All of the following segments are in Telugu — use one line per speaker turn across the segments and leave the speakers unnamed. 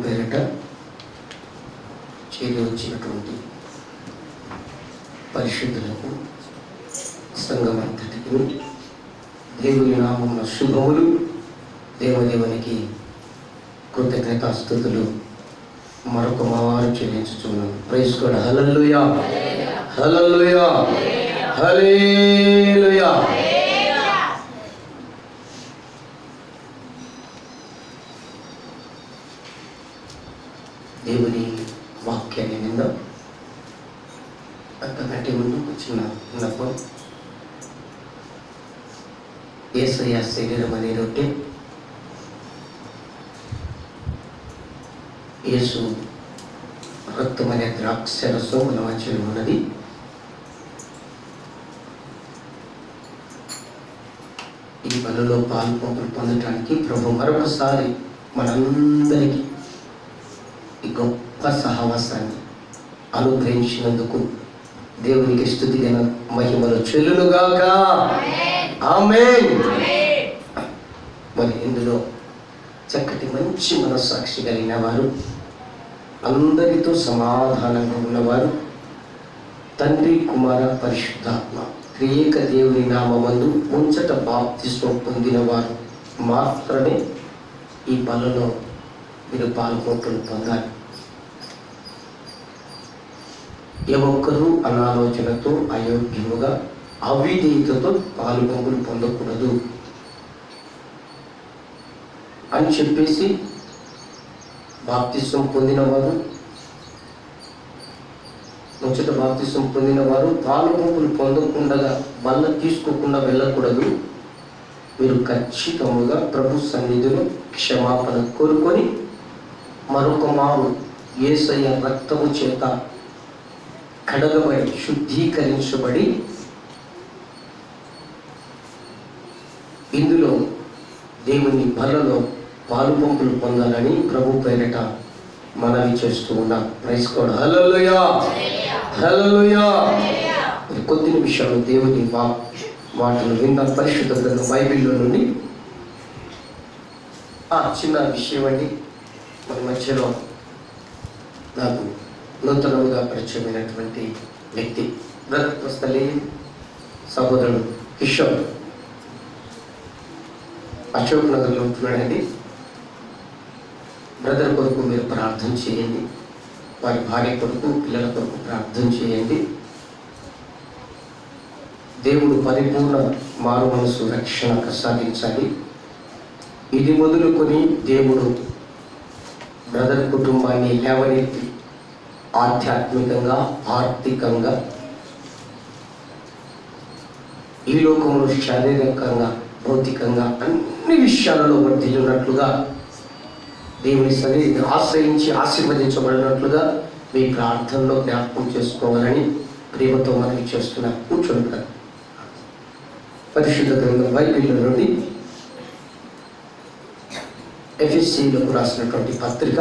పేరిట చేరి వచ్చినటువంటి పరిశుద్ధులకు సంఘమంతటికి దేవుని నామమున శుభములు. దేవదేవునికి కృతజ్ఞతాస్తుతులు మరొక మారు చెల్లించుచున్నాను. Praise god. హల్లెలూయా, హల్లెలూయా, హల్లెలూయా. దేవుని వాక్యాన్ని విందాం. అంతకంటే ముందు చిన్న విన్నపం. యేసయ్య శరీరం అనే రొట్టె, యేసు రక్తం అనే ద్రాక్షరసం మన మధ్యలో ఉన్నది. ఈ పనులో పాల్పొంపులు పొందటానికి ప్రభు మరొకసారి మనందరికీ ఈ గొప్ప సహవాసాన్ని అనుగ్రహించినందుకు దేవునికి స్తుతి ఘన మహిమలు చెల్లునుగాక. ఆమేన్. మరి ఇందులో చక్కటి మంచి మనస్సాక్షి కలిగిన వారు, అందరితో సమాధానంగా ఉన్నవారు, తండ్రి కుమార పరిశుద్ధాత్మ త్రియేక దేవుని నామమందు ముంచట బాప్తిస్మం పొందిన వారు మాత్రమే ఈ పనులో మీరు పాల్గొంపులు పొందాలి. ఏ ఒక్కరూ అనాలోచనతో అయోగ్యముగా అవిధేయతతో పాల్గొంపులు పొందకూడదు అని చెప్పేసి బాప్తిస్మం పొందినవారు, ముచ్చట బాప్తిస్మం పొందినవారు పాల్గొంపులు పొందకుండా బల్ల తీసుకోకుండా వెళ్ళకూడదు. మీరు ఖచ్చితముగా ప్రభు సన్నిధిలో క్షమాపణ కోరుకొని మరొక మారు యేసయ్య రక్తము చేత కడగబడి శుద్ధీకరించబడి ఇందులో దేవుని బలలో పాలుపంపులు పొందాలని ప్రభు పేరిట మనవి చేస్తూ ఉన్నాం. Praise god. Hallelujah, hallelujah. కొద్ది నిమిషాలు దేవుని మాటలు విన్న పరిశుద్ధ గ్రంథం బైబిల్లో నుండి చిన్న విషయం అండి. మన మధ్యలో నాకు నూతనంగా పరిచయమైనటువంటి వ్యక్తి బ్రదర్ ప్రస్తలి సహోదరుడు కిషోర్ అశోక్ నగర్లో ఉంటున్నాడండి. బ్రదర్ కొరకు మీరు ప్రార్థన చేయండి, వారి భార్య కొరకు, పిల్లల కొరకు ప్రార్థన చేయండి. దేవుడు పరిపూర్ణ మారు మనసు రక్షణ ప్రసాదించాలి. ఇది మొదలుకొని దేవుడు బ్రదర్ కుటుంబాన్ని లేవనెత్తి ఆధ్యాత్మికంగా, ఆర్థికంగా, ఈ లోకంలో శారీరకంగా, భౌతికంగా అన్ని విషయాలలో వర్ధిల్లున్నట్లుగా దేవుని సన్నిధిని ఆశ్రయించి ఆశీర్వదించబడినట్లుగా మీ ప్రార్థనలో జ్ఞాపకం చేసుకోవాలని ప్రేమతో మనకి చేస్తున్నా. కూర్చుంటారు. పరిశుద్ధ గ్రంథం బైబిల్లో నుండి ఎఫెసీయులకు రాసినటువంటి పత్రిక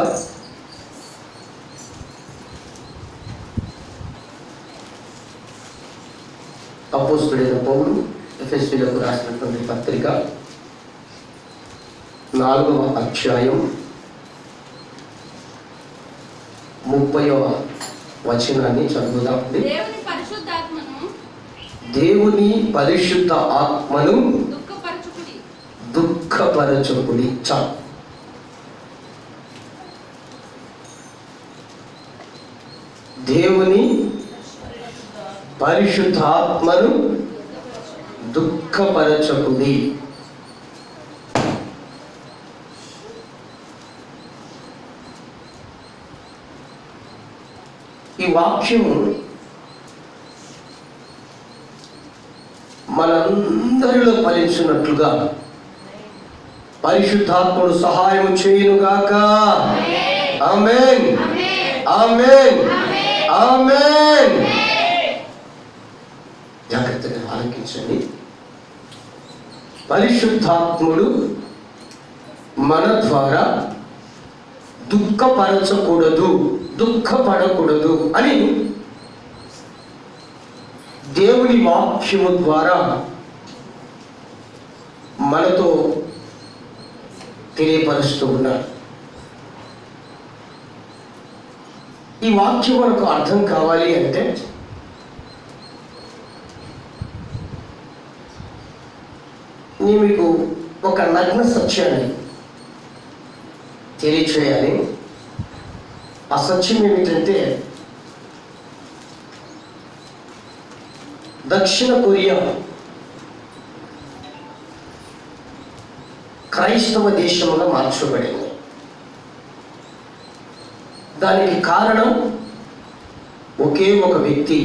అపోస్తలుడైన పౌలు ఎఫెసీయులకు రాసినటువంటి పత్రిక 4వ అధ్యాయం 30వ వచనాన్ని చదువుదాం. దేవుని పరిశుద్ధ ఆత్మను దుఃఖపరచుకుడి. దేవుని పరిశుద్ధాత్మను దుఃఖపరచకుడి. ఈ వాక్యము మనందరిలో ఫలించినట్లుగా పరిశుద్ధాత్ముడు సహాయం చేయునుగాక. ఆమేన్, ఆమేన్, ఆమేన్. జాగ్రత్తగా ఆలకించండి. పరిశుద్ధాత్ముడు మన ద్వారా దుఃఖపడకూడదు అని దేవుని వాక్యము ద్వారా మనతో తెలియపరుస్తూ ఉన్నారు. ఈ వాక్యం మనకు అర్థం కావాలి అంటే నేను మీకు ఒక నగ్న సత్యాన్ని తెలియచేయాలి. ఆ సత్యం ఏమిటంటే, దక్షిణ కొరియా క్రైస్తవ దేశంగా మార్చబడింది. దానికి కారణం ఒకే ఒక వ్యక్తి,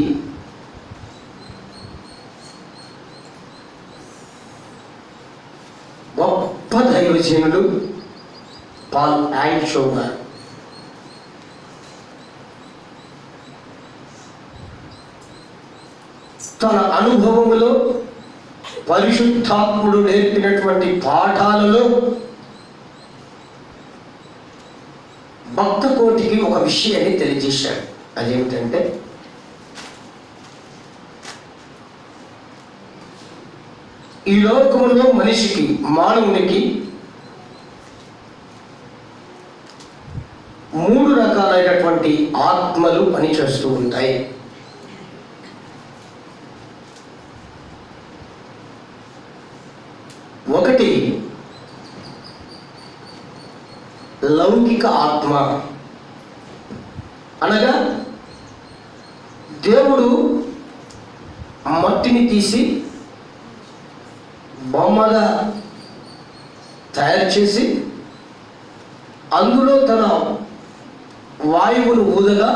గొప్ప దైవజనుడు పాల్ యాంగ్షో గారు. తన అనుభవములో పరిశుద్ధాత్ముడు నేర్పినటువంటి పాఠాలలో భక్త కోటికి ఒక విషయాన్ని తెలియజేశాడు. అదేమిటంటే, ఈ లోకంలో మనిషికి, మానవునికి 3 రకాలైనటువంటి ఆత్మలు పనిచేస్తూ ఉంటాయి. ఒకటి లౌకిక ఆత్మ, అనగా దేవుడు మట్టిని తీసి బొమ్మగా తయారు చేసి అందులో తన వాయువును ఊదగా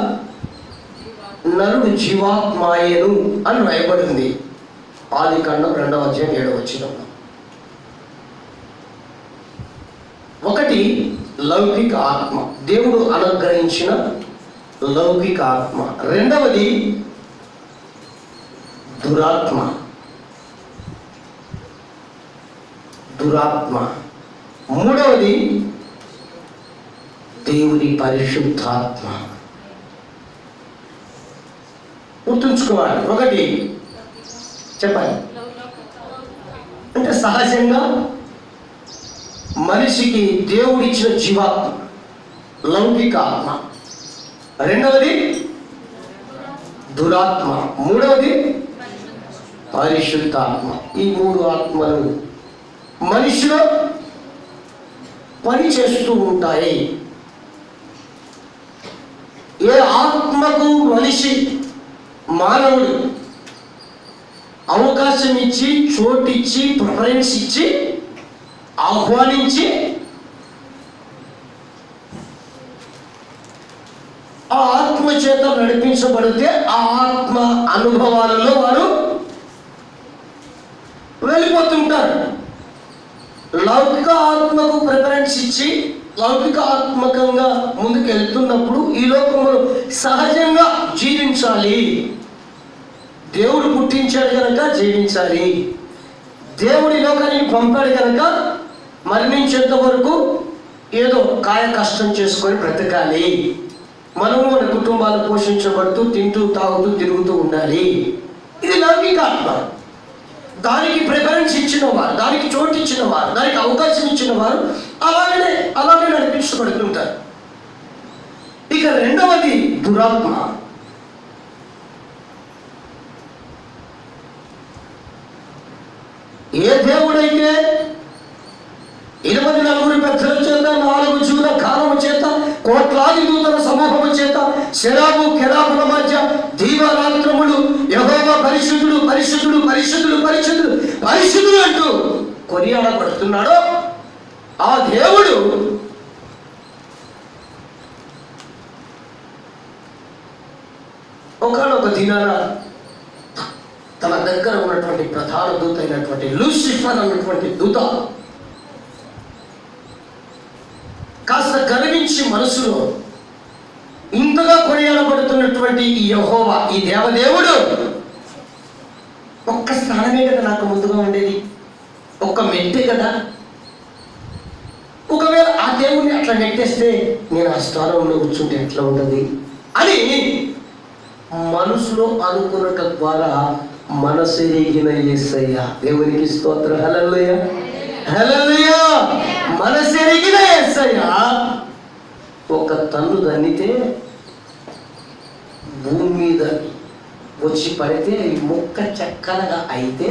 నరుడు జీవాత్మాయను అని రాయబడింది. ఆదికాండం 2వ అధ్యాయం 7వ వచనంలో. ఒకటి లౌకిక ఆత్మ, దేవుడు అనుగ్రహించిన లౌకిక ఆత్మ. రెండవది దురాత్మ. మూడవది దేవుని పరిశుద్ధాత్మ. గుర్తుంచుకోవాలి. ఒకటి చెప్పండి, అంటే సహజంగా మనిషికి దేవుడిచ్చిన జీవాత్మ, లౌకిక ఆత్మ. రెండవది దురాత్మ. మూడవది పరిశుద్ధాత్మ. ఈ 3 ఆత్మలు మనిషిలో పని చేస్తూ ఉంటాయి. ఏ ఆత్మకు మనిషి, మానవుడు అవకాశం ఇచ్చి, చోటిచ్చి, ప్రిఫరెన్స్ ఇచ్చి, ఆహ్వానించి ఆ ఆత్మ చేత నడిపించబడితే ఆ ఆత్మ అనుభవాలలో వారు వెళ్ళిపోతుంటారు. లౌకిక ఆత్మకు ప్రిఫరెన్స్ ఇచ్చి లౌకిక ఆత్మకంగా ముందుకు వెళ్తున్నప్పుడు ఈ లోకంలో సహజంగా జీవించాలి. దేవుడు పుట్టించాడు కనుక జీవించాలి. దేవుడి లోకానికి పంపాడు కనుక మరణించేంత వరకు ఏదో కాయ కష్టం చేసుకొని బ్రతకాలి. మనము మన కుటుంబాలు పోషించబడుతూ తింటూ తాగుతూ తిరుగుతూ ఉండాలి. ఇది లౌకిక ఆత్మ. దానికి ప్రిఫరెన్స్ ఇచ్చిన వారు, దానికి చోటు ఇచ్చిన వారు, దానికి అవకాశం ఇచ్చిన వారు అలాగే నడిపించబడుతుంటారు. ఇక రెండవది దురాత్మ. ఏ దేవుడైతే 24 పెద్దల చేత, 4 జూల కాలము చేత, కోట్లాది దూతల సమూహము చేత, శరాబు కెరాబుల మధ్య దీవారాత్రములు యెహోవా పరిశుద్ధుడు పరిశుద్ధుడు పరిశుద్ధుడు పరిశుద్ధుడు పరిశుద్ధుడు అంటూ కొనియాడబడుతున్నాడో ఆ దేవుడు ఒకనొక దినాన తన దగ్గర ఉన్నటువంటి ప్రధాన దూత అయినటువంటి లూసిఫర్ అన్నటువంటి దూత కాస్త గర్వించి మనసులో ఇంతగా కొనియాడబడుతున్నటువంటి ఈ యెహోవా, ఈ దేవదేవుడు ఒక్క స్థానమే కదా నాకు ముందుగా ఉండేది, ఒక్క మెట్టే కదా, ఒకవేళ ఆ దేవుణ్ణి అట్లా నెట్టేస్తే నేను ఆ స్థానంలో కూర్చుంటే ఎట్లా ఉంటుంది అని మనసులో అనుకున్నట ద్వారా మనసెరిగిన యేసయ్య, దేవునికి స్తోత్రం. హల్లెలూయా హల్లెలూయా. మనసెరిగిన యేసయ్య ఒక తన్ను దన్నితే భూమి మీద వచ్చి పడితే ఈ ముక్క చెక్కలుగా అయితే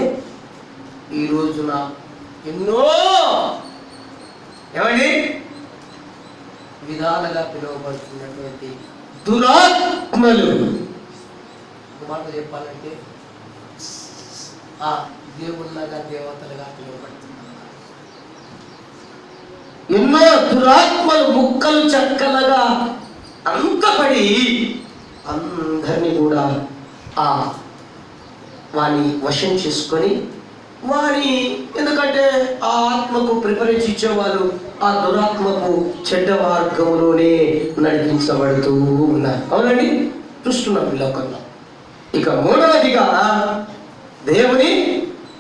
ఈ రోజున ఎన్నో ఏమండి విధాలుగా పిలువబడుతున్నటువంటి దురాత్మలు, ఒక మాట చెప్పాలంటే ఆ దేవుళ్ళగా దేవతలుగా పిలువబడుతున్నారు. ఎన్నో దురాత్మలు ముక్కలు చెక్కలుగా అంతపడి అందరినీ కూడా ఆ వాని వశం చేసుకొని వారి, ఎందుకంటే ఆ ఆత్మకు ప్రిఫరెన్స్ ఇచ్చేవాళ్ళు ఆ దురాత్మకు చెడ్డ మార్గంలోనే నడిపించబడుతూ ఉన్నారు. అవునండి, చూస్తున్నాం ఈ లోకంలో. ఇక మూడవదిగా దేవుని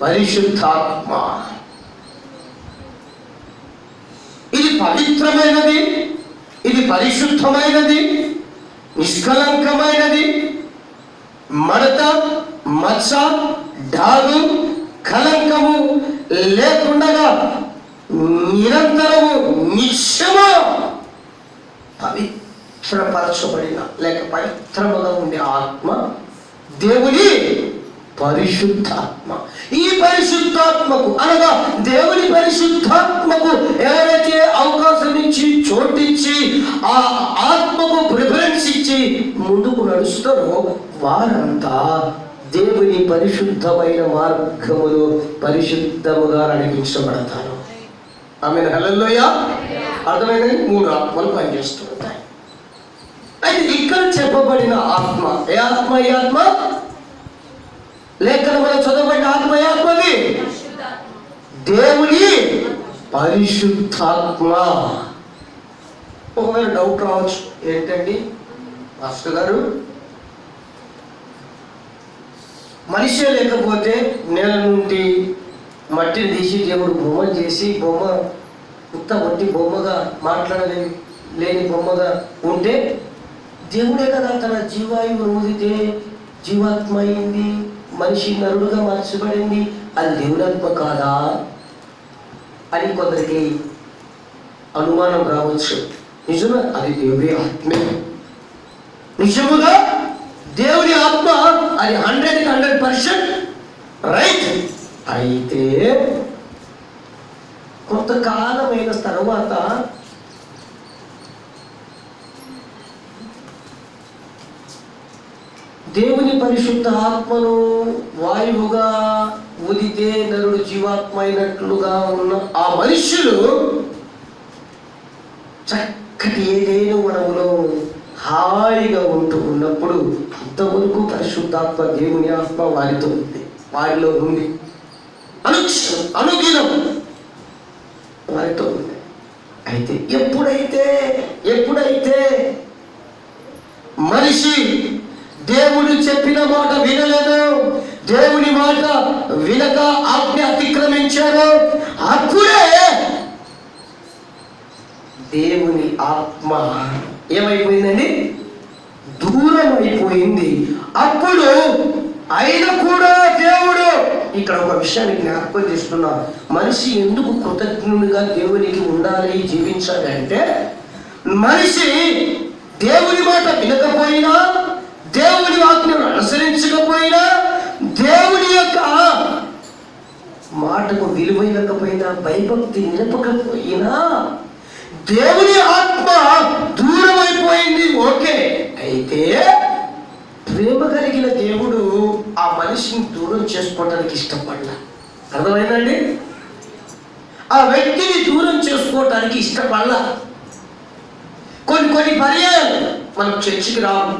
పరిశుద్ధాత్మ. ఇది పవిత్రమైనది, ఇది పరిశుద్ధమైనది, నిష్కలంకమైనది, మడత మచ్చ డాగు కలంకము లేకుండా నిరంతరము నిత్యము పవిత్రపరచబడిన లేక పవిత్రముగా ఉండే ఆత్మ దేవుని పరిశుద్ధాత్మ. ఈ పరిశుద్ధాత్మకు అనగా దేవుని పరిశుద్ధాత్మకు ఎవరైతే అవకాశం ఇచ్చి చోటిచ్చి ఆ ఆత్మకు ప్రిఫరెన్స్ ఇచ్చి ముందుకు నడుస్తారో వారంతా దేవుని పరిశుద్ధమైన మార్గములో పరిశుద్ధముగా నడిపించబడతారు. ఆమె హల్లెలూయా. అర్థమైనది? 3 ఆత్మలు పనిచేస్తూ ఉంటాయి. అయితే ఇక్కడ చెప్పబడిన ఆత్మ ఏ ఆత్మ? ఈ ఆత్మ లేఖనములో చదవబడిన ఆత్మ ఏ ఆత్మది? దేవుని పరిశుద్ధాత్మ. ఒకవేళ డౌట్ రావచ్చు, ఏంటండి మాస్టర్ గారు, మనిషే లేకపోతే నేల నుండి మట్టిని తీసి దేవుడు బొమ్మను చేసి బొమ్మ వట్టి బొమ్మగా మాట్లాడలేని బొమ్మగా ఉంటే దేవుడే కదా తన జీవాయువు ఊదితే జీవాత్మ అయింది, మనిషి నరుడుగా మార్చబడింది, అది దేవుడాత్మ కాదా అని కొందరికి అనుమానం రావచ్చు. నిజమే, అది దేవుడి ఆత్మే. నిజముగా దేవుని ఆత్మ అది 100% రైట్. అయితే కొంతకాలమైన తర్వాత దేవుని పరిశుద్ధ ఆత్మను వాయువుగా ఊదితే నరుడు జీవాత్మ అయినట్లుగా ఉన్న ఆ మనుష్యులు చక్కటి ఏదైనా వనములో హాయిగా ఉంటూ ఉన్నప్పుడు అంతవరకు పరిశుద్ధాత్మ దేవుని ఆత్మ వారితో ఉంది, వారిలో ఉంది, అనుదినం వారితో ఉంది. అయితే ఎప్పుడైతే మనిషి దేవుడు చెప్పిన మాట వినలేదు, దేవుని మాట వినక ఆజ్ఞ అతిక్రమించారు, అప్పుడే దేవుని ఆత్మ ఏమైపోయిందండి? దూరం అయిపోయింది. అప్పుడు అయినా కూడా దేవుడు ఇక్కడ ఒక విషయాన్ని జ్ఞాపకం చేస్తున్నా. మనిషి ఎందుకు కృతజ్ఞునిగా దేవునికి ఉండాలి, జీవించాలి అంటే, మనిషి దేవుని మాట వినకపోయినా, దేవుని ఆజ్ఞను అనుసరించకపోయినా, దేవుని యొక్క మాటకు విలువైనకపోయినా, భయభక్తి నిలపకపోయినా దేవుని ఆత్మ దూరం అయిపోయింది. ఓకే, అయితే ప్రేమ కలిగిన దేవుడు ఆ మనిషిని దూరం చేసుకోవడానికి ఇష్టపడలా. అర్థమైందండి? ఆ వ్యక్తిని దూరం చేసుకోవటానికి ఇష్టపడలా. కొన్ని పర్యాలు మనం చర్చికి రాము,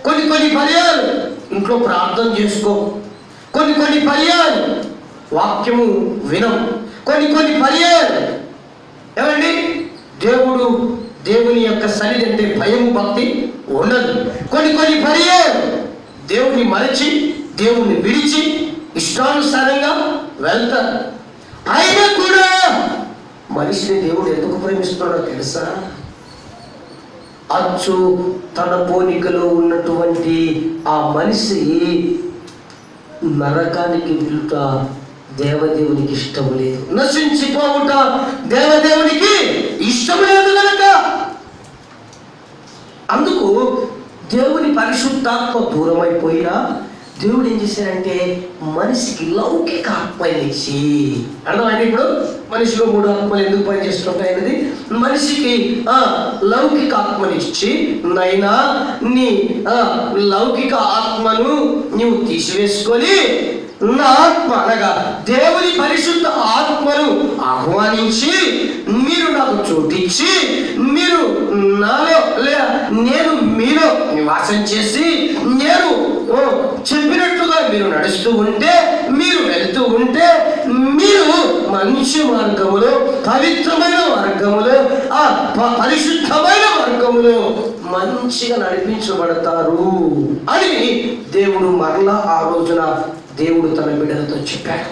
కొన్ని పర్యాలు ఇంట్లో ప్రార్థన చేసుకో, కొన్ని పర్యాలు వాక్యము వినం, కొన్ని పర్యాలు ఏమండి దేవుని యొక్క సన్నిధి అంటే భయం భక్తి ఉండదు. కొన్ని పర్యాలు దేవుని మరచి దేవుని విడిచి ఇష్టానుసారంగా వెళ్తారు. అయినా కూడా మనిషిని దేవుడు ఎందుకు ప్రేమిస్తున్నాడో తెలుసా? అచ్చు తన పోలికలో ఉన్నటువంటి ఆ మనిషి నరకానికి వెళ్త దేవదేవునికి ఇష్టం లేదు, నశించిపోవుట దేవదేవునికి ఇష్టం లేదు కనుక అందుకు దేవుని పరిశుద్ధాత్మ దూరమైపోయినా దేవుడు ఏం చేశారంటే మనిషికి లౌకిక ఆత్మనిచ్చి, అర్థమైంది ఇప్పుడు మనిషిలో 3 ఆత్మలు ఎందుకు పనిచేస్తుంటాయనేది, మనిషికి లౌకిక ఆత్మనిచ్చి, నైనా నీ లౌకిక ఆత్మను నీవు తీసివేసుకొని నా ఆత్మ అనగా దేవుని పరిశుద్ధ ఆత్మను ఆహ్వానించి మీరు నాకు చోటిచ్చి, మీరు నాలో లేదా నేను మీలో నివాసం చేసి, నేను చెప్పినట్లుగా మీరు నడుస్తూ ఉంటే, మీరు వెళ్తూ ఉంటే, మీరు మంచి మార్గములో, పవిత్రమైన మార్గములో, ఆ పరిశుద్ధమైన మార్గములో మంచిగా నడిపించబడతారు అని దేవుడు మరలా ఆ రోజున దేవుడు తన బిడ్డలతో చెప్పాడు.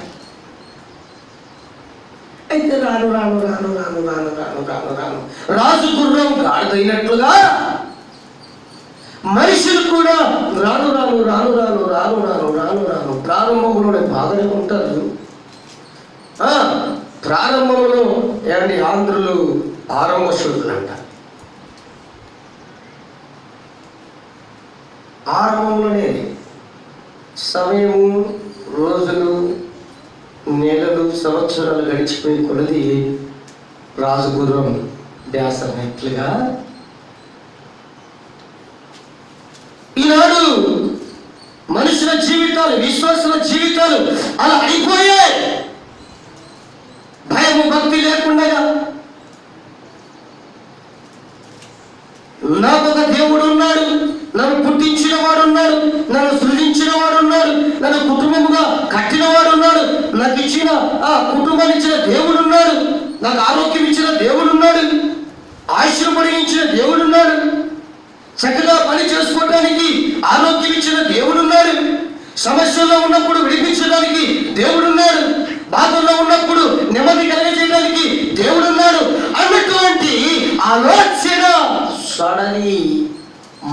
అయితే రాను రాను రాను రాను రాను రాను రాను రాను రాజు గుర్రం గాడిదైనట్లుగా మనుషులు కూడా రాను రాను రాను రాను రాను రాను రాను రాను ప్రారంభంలోనే బాగానే ఉంటారు. ప్రారంభంలో ఏమండి ఆంధ్రులు ఆరంభశుద్ధులు అంటారు. ఆరంభంలోనే సమయము, రోజులు, నెలలు, సంవత్సరాలు గడిచిపోయి కొలది రాజగుర్రం ధ్యాసనట్లుగా ఈనాడు మనుషుల జీవితాలు, విశ్వాసుల జీవితాలు అలా అయిపోయాయి. భయము భక్తి లేకుండా నాకు ఒక దేవుడు ఉన్నాడు, నన్ను పుట్టించిన వాడు ఉన్నాడు, నన్ను సృజించిన వాడు ఉన్నాడు, నన్ను కుటుంబముగా కట్టిన వాడు ఉన్నాడు, నాకు ఇచ్చిన కుటుంబాన్ని ఇచ్చిన దేవుడు ఉన్నాడు, నాకు ఆరోగ్యం ఇచ్చిన దేవుడు ఉన్నాడు, ఆయుష్ను పొడిగించిన దేవుడు ఉన్నాడు, చక్కగా పని చేసుకోవడానికి ఆరోగ్యం ఇచ్చిన దేవుడు ఉన్నాడు, సమస్యల్లో ఉన్నప్పుడు విడిపించడానికి దేవుడు ఉన్నాడు, బాధల్లో ఉన్నప్పుడు నెమ్మది కలిగజేయడానికి దేవుడు ఉన్నాడు అన్నటువంటి ఆలోచన సడని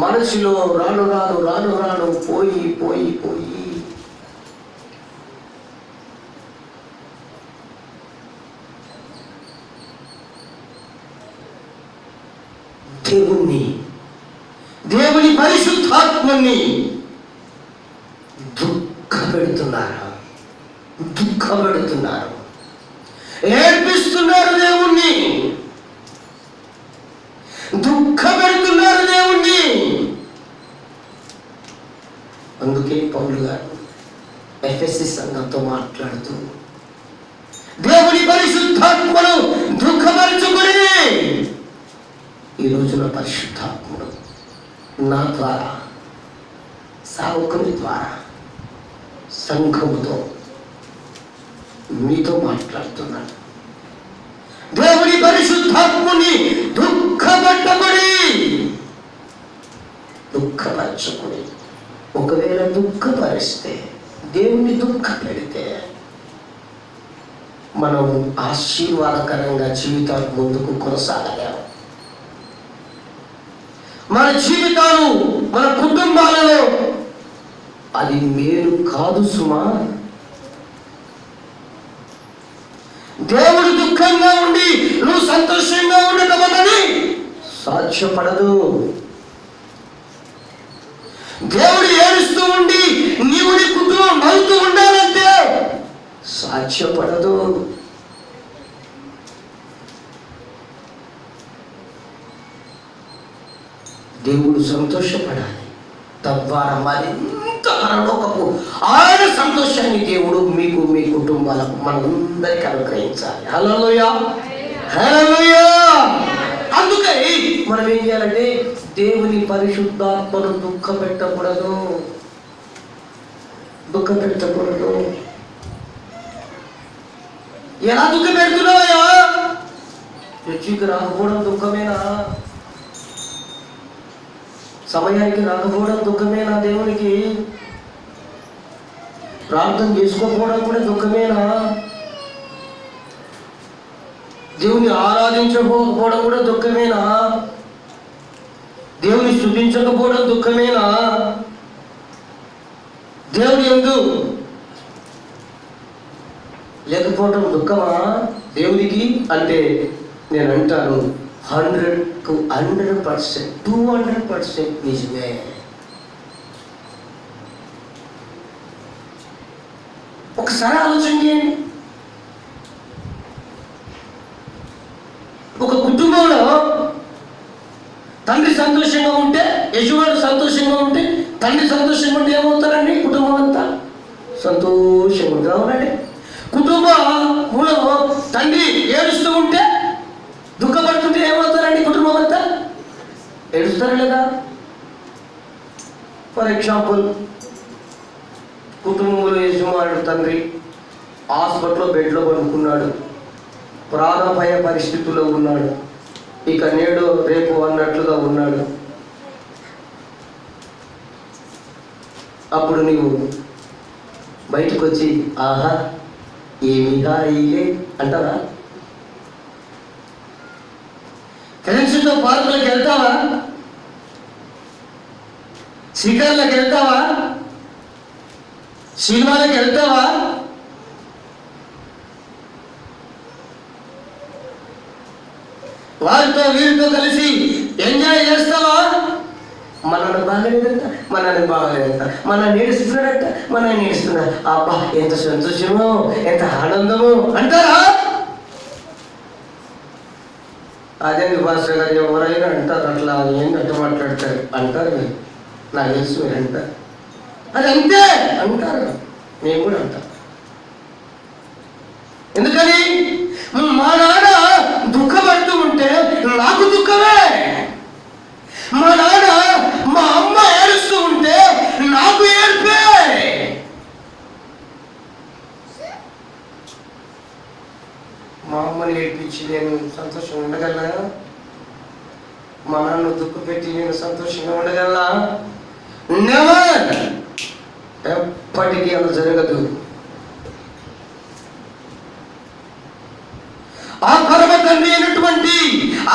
మనసులో రాను రాను రాను రాను పోయి పోయి పోయి దేవుని పరిశుద్ధాత్మని దుఃఖపెడుతున్నారు, ఏడ్పిస్తున్నారు, దేవుణ్ణి దుఃఖపెడుతున్నారు దేవుణ్ణి. అందుకే పౌలు గారు ఎఫెసీ సంఘంతో మాట్లాడుతూ దేవుని పరిశుద్ధాత్మను దుఃఖపరచుకుని ఈ రోజున పరిశుద్ధాత్ముడు నా ద్వారా, సేవకుని ద్వారా, సంఘముతో మీతో మాట్లాడుతున్నాడు. దేవుని పరిశుద్ధాత్ముని దుఃఖపరచుకుని, ఒకవేళ దుఃఖపరిస్తే, దేవుని దుఃఖ పెడితే మనం ఆశీర్వాదకరంగా జీవితాలు ముందుకు కొనసాగలేము. మన జీవితాలు, మన కుటుంబాలలో అది మేలు కాదు సుమా. దేవుడు దుఃఖంగా ఉండి నువ్వు సంతోషంగా ఉండటం అన్నది సాధ్యపడదు. దేవుడు ఏడుస్తూ ఉండి నీవు నీ కుటుంబం నవ్వుతూ ఉండాలంటే సాధ్యపడదు. దేవుడు సంతోషపడాలి, తద్వారా మరింత పరలోకపు ఆయన సంతోషాన్ని దేవుడు మీకు, మీ కుటుంబాలకు, మనందరికీ అనుగ్రహించాలి. హల్లెలూయా, హల్లెలూయా. అందుకని మనం ఏం చేయాలంటే దేవుని పరిశుద్ధాత్మను దుఃఖపెట్టకూడదు. ఎలా దుఃఖపెడుతున్నావా? చర్చికి రాకపోవడం దుఃఖమేనా? సమయానికి రాకపోవడం దుఃఖమేనా? దేవునికి ప్రార్థన చేసుకోకపోవడం కూడా దుఃఖమేనా? దేవుని ఆరాధించకపోవడం కూడా దుఃఖమేనా? దేవుని స్తుతించకపోవడం దుఃఖమేనా? దేవుని యందు లేకపోవడం దుఃఖమా దేవునికి? అంటే నేను అంటాను 100% 200% నిజమే. ఒకసారి ఆలోచన చేయండి. ఒక కుటుంబంలో తండ్రి సంతోషంగా ఉంటే, యజమానుడు సంతోషంగా ఉంటే, తండ్రి సంతోషంగా ఉంటే ఏమవుతారండి? కుటుంబం అంతా సంతోషంగా ఉంటుంది. అవునండి. కుటుంబంలో తండ్రి ఏడుస్తూ ఉంటే, దుఃఖపడుతుంటే ఏమవుతారండి? కుటుంబం అంతా ఏడుస్తారా లేదా? ఫర్ ఎగ్జాంపుల్, కుటుంబంలో యజమానుడు తండ్రి హాస్పిటల్లో బెడ్లో పడుకున్నాడు, ప్రాణభయ పరిస్థితుల్లో ఉన్నాడు, ఇక నేడు రేపు అన్నట్లుగా ఉన్నాడు. అప్పుడు నీవు బయటకు వచ్చి ఆహా ఏమిగా అయ్యే అంటావా? ఫ్రెండ్స్తో పార్కులకు వెళ్తావా? షికార్లకు వెళ్తావా? సినిమాలకు వెళ్తావా? వారితో వీరితో కలిసి ఎంజాయ్ చేస్తావా? మనల్ని బాగలేదంట, మనల్ని బాగలేదంట, మన నేడుస్తున్నాడంట, మన నేడుస్తున్నా, అబ్బా ఎంత సంతోషమో, ఎంత ఆనందమో అంటారా? అదే పాస్టర్ గారు ఎవరైనా అంటారు అట్లా, ఏంటంటే మాట్లాడతారు అంటారు. మీరు నాకు తెలుసు మీరు అంటారు, అది అంతే అంటారు. మేము కూడా అంటాం. ఎందుకని? మా నాన్న దుఃఖపడుతూ ఉంటే నాకు దుఃఖమే. మా నాన్న మా అమ్మ ఏడుస్తూ ఉంటే నాకు ఏడ్పే. మా అమ్మని ఏడ్పించి నేను సంతోషంగా ఉండగలనా? మా నాన్న దుఃఖ పెట్టి నేను సంతోషంగా ఉండగలనా? నెవర్. ఎప్పటికీ అలా జరగదు. ఆ పరమ తండ్రి అయినటువంటి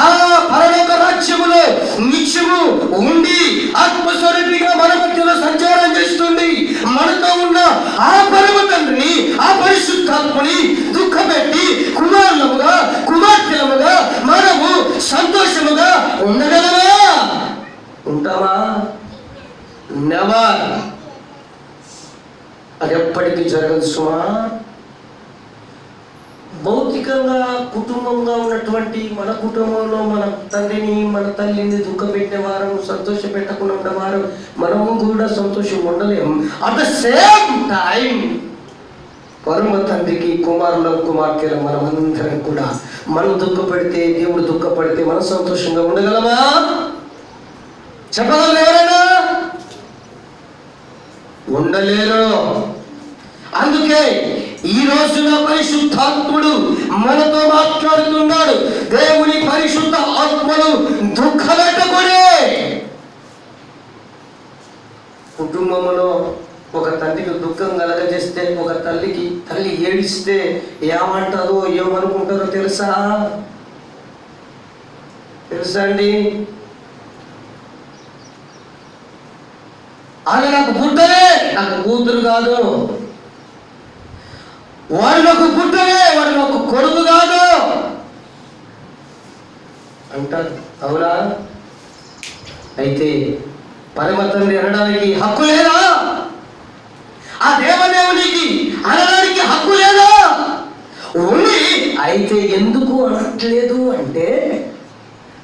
ఆ పరలోక రాజ్యములో నిత్యము ఉండి ఆత్మస్వరూపిగా మన మధ్యలో సంచారం చేస్తుంది. మనతో ఉన్న ఆ పరమ తండ్రిని, ఆ పరిశుద్ధాత్మని దుఃఖపెట్టి కుమారులముగా కుమార్తెలముగా మనము సంతోషముగా ఉండగలమా? ఉంటామా? నెవర్. అది ఎప్పటికీ జరగదు సుమా. భౌతికంగా కుటుంబంగా ఉన్నటువంటి మన కుటుంబంలో మన తండ్రిని మన తల్లిని దుఃఖపెట్టిన వారు, సంతోష పెట్టకుండా ఉన్నవారు మనము కూడా సంతోషం ఉండలేము. అట్ ద సేమ్ టైం పరమ తండ్రికి కుమారుల కుమార్తెలు మనమందరం కూడా మనం దుఃఖపెడితే, దేవుడు దుఃఖపడితే మనం సంతోషంగా ఉండగలమా? చెప్పగలరు ఎవరైనా? ఉండలేరు. అందుకే ఈ రోజున పరిశుద్ధాత్ముడు మనతో మాట్లాడుతున్నాడు. దేవుని పరిశుద్ధ ఆత్మను దుఃఖపెట్టకుడే. కుటుంబంలో ఒక తండ్రికి దుఃఖం కలగజేస్తే, ఒక తల్లి ఏడిస్తే ఏమంటారో ఏమనుకుంటారో తెలుసా అండి? ఆమె నాకు పుట్టలే, నాకు కూతురు కాదు. వాడు నాకు పుట్టలే, వాడు నాకు కొడుకు కాదు అంటారు. అవునా? అయితే పరమ తండ్రి అనడానికి హక్కు లేదా? ఆ దేవదేవునికి అనడానికి హక్కు లేదా? ఉంది. అయితే ఎందుకు అనట్లేదు అంటే,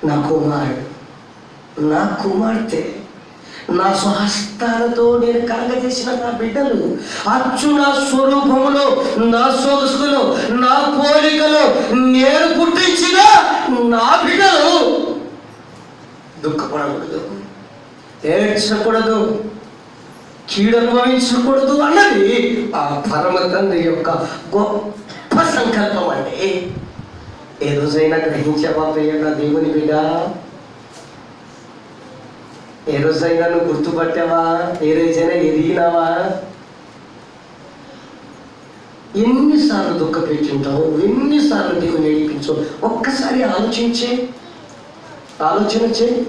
నా కుమారుడు, నా కుమార్తె, నా స్వహస్తాలతో నేను కలగజేసిన నా బిడ్డలు, అచ్చు నా స్వరూపములో, నా సొగసులో, నా పోలికలో నేను పుట్టించిన నా బిడ్డలు దుఃఖపడకూడదు, ఏడ్చకూడదు, కీడు అనుభవించకూడదు అన్నది ఆ పరమ తండ్రి యొక్క గొప్ప సంకల్పం. అంటే ఏ రోజైనా గ్రహించావా ప్రియమైన దేవుని బిడ్డ? ఏ రోజైనా నువ్వు గుర్తుపట్టావా? ఏ రోజైనా ఎదిగినావా? ఎన్నిసార్లు దుఃఖపెట్టింటావు, ఎన్నిసార్లు నీకు నేర్పించావు? ఒక్కసారి ఆలోచన చేయి.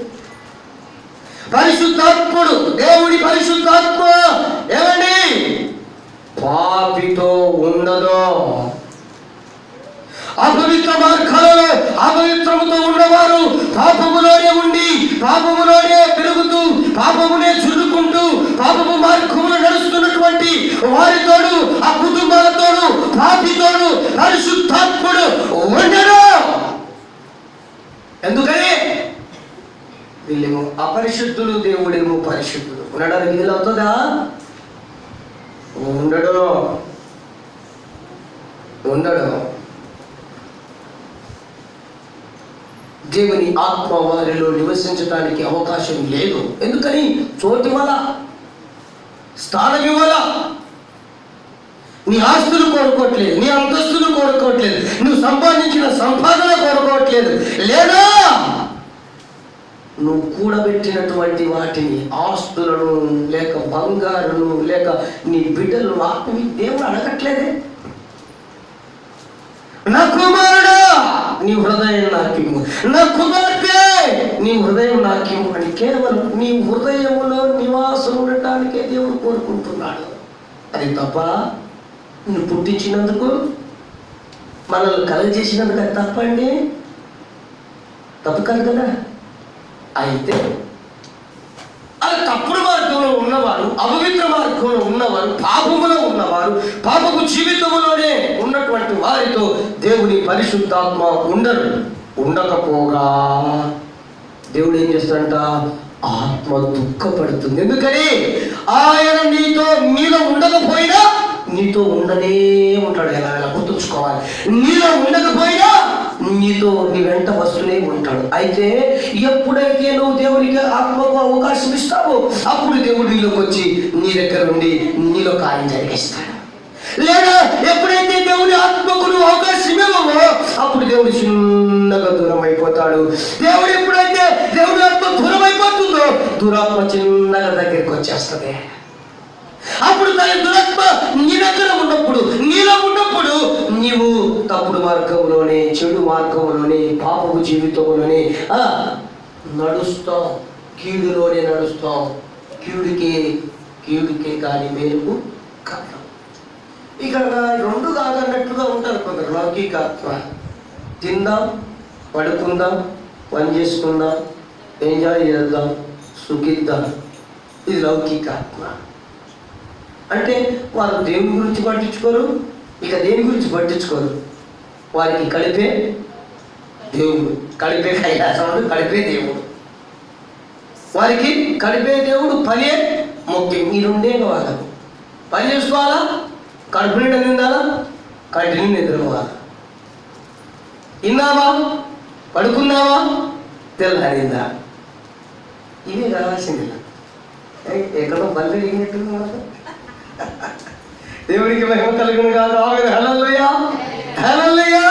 పరిశుద్ధాత్ముడు, దేవుడి పరిశుద్ధాత్మ ఏమండి పాపితో ఉండదు. అపవిత్ర మార్గాలలో అపవిత్రముతో ఉన్నవారు పాపములోనే ఉండి పాపములోనే పెరుగు తిరుగుతూ పాపమునే చురుకుంటూ పాపము మార్గములో నడుస్తున్నటువంటి వారితోడు, ఆ కుటుంబాలతోడు, పాపితోడు పరిశుద్ధాత్ముడు ఉండడు. ఎందుకని? వీళ్ళేమో అపరిశుద్ధులు, దేవుడేమో పరిశుద్ధులు. ఉండడానికి వీలవుతుందా? ఉండడు. దేవుని ఆత్మ వారిలో నివసించడానికి అవకాశం లేదు. ఎందుకని? చోటు వల్ల, స్థానం ఇవ్వాల. నీ ఆస్తులు కోరుకోవట్లేదు, నీ అంతస్తులు కోరుకోవట్లేదు, నువ్వు సంపాదించిన సంపాదన కోరుకోవట్లేదు. లేదా నువ్వు కూడబెట్టినటువంటి వాటిని, ఆస్తులను, లేక బంగారును, లేక నీ బిడ్డలు, వాటిని దేవుడు అడగట్లేదే. నా కుమారుడా నీ హృదయం నాకిమ్ము, నా కుమార్తె నీ హృదయం నాకిమ్ము అని కేవలం నీ హృదయములో నివాసం ఉండటానికే దేవుడు కోరుకుంటున్నాడు. అది తప్ప నువ్వు పుట్టించినందుకు, మనల్ని కలగజేసినందుకు అది తప్పండి? తప్పు కాదు కదా. అయితే అది తప్పుడు మార్గంలో ఉన్నవారు, అపవిత్ర మార్గంలో ఉన్నవారు, పాపములో ఉన్నవారు, పాపపు జీవితంలోనే ఉన్నటువంటి వారితో దేవుని పరిశుద్ధాత్మ ఉండకపోగా దేవుడు ఏం చేస్తాడంట? ఆత్మ దుఃఖపడుతుంది. ఎందుకని? ఆయన నీలో ఉండకపోయినా నీతో ఉండనే ఉంటాడు. ఎలా గుర్తుంచుకోవాలి. నీలో ఉండకపోయినా నీతో నీ వెంట వస్తూనే ఉంటాడు. అయితే ఎప్పుడైతే నువ్వు దేవునికి ఆత్మకు అవకాశం ఇస్తావో అప్పుడు దేవుడు నీలోకి వచ్చి నీ దగ్గర నుండి నీలో కార్యం జరిగిస్తాడు. లేదా ఎప్పుడైతే దేవుని ఆత్మకు నువ్వు అవకాశం ఇవ్వవో అప్పుడు దేవుడు చిన్నగా దూరం అయిపోతాడు. ఎప్పుడైతే దేవుడి ఆత్మ దూరం అయిపోతుందో దురాత్మ చిన్నగా దగ్గరికి వచ్చేస్తుంది. అప్పుడు తన దురాత్మ నీ దగ్గర ఉన్నప్పుడు, నీలో ఉన్నప్పుడు నీవు తప్పుడు మార్గంలోనే, చెడు మార్గంలోనే, పాపపు జీవితంలోనే నడుస్తావు. కీడులోనే నడుస్తావు. కీడుకే కానీ మేలుకు కాదు. ఇక్కడ రెండు కాదన్నట్టుగా ఉంటారు కొందరు. లౌకికాత్మ, తిందాం, పడుకుందాం, పని చేసుకుందాం, ఎంజాయ్ చేద్దాం, సుఖిద్దాం. ఇది లౌకికాత్మ. అంటే వారు దేవుని గురించి పట్టించుకోరు, ఇక దేని గురించి పట్టించుకోరు. వారికి కలిపే దేవుడు, కలిపే కైలాసముడు, కలిపే దేవుడు. వారికి కలిపే దేవుడు, పనే ముఖ్యం. ఈ రెండే కావాలి. పని చేసుకోవాలా, కడుపు నిండా నిందాలా, కంటిని నిద్రపోవాలా. తిన్నావా, పడుకున్నావా, తెల్లారిందా, ఇవే కావాల్సింది. ఎక్కడో బల్ల ఎగినట్టు దేవుడికి మహిమ కలుగును కాదు. హల్లెలూయా, హల్లెలూయా.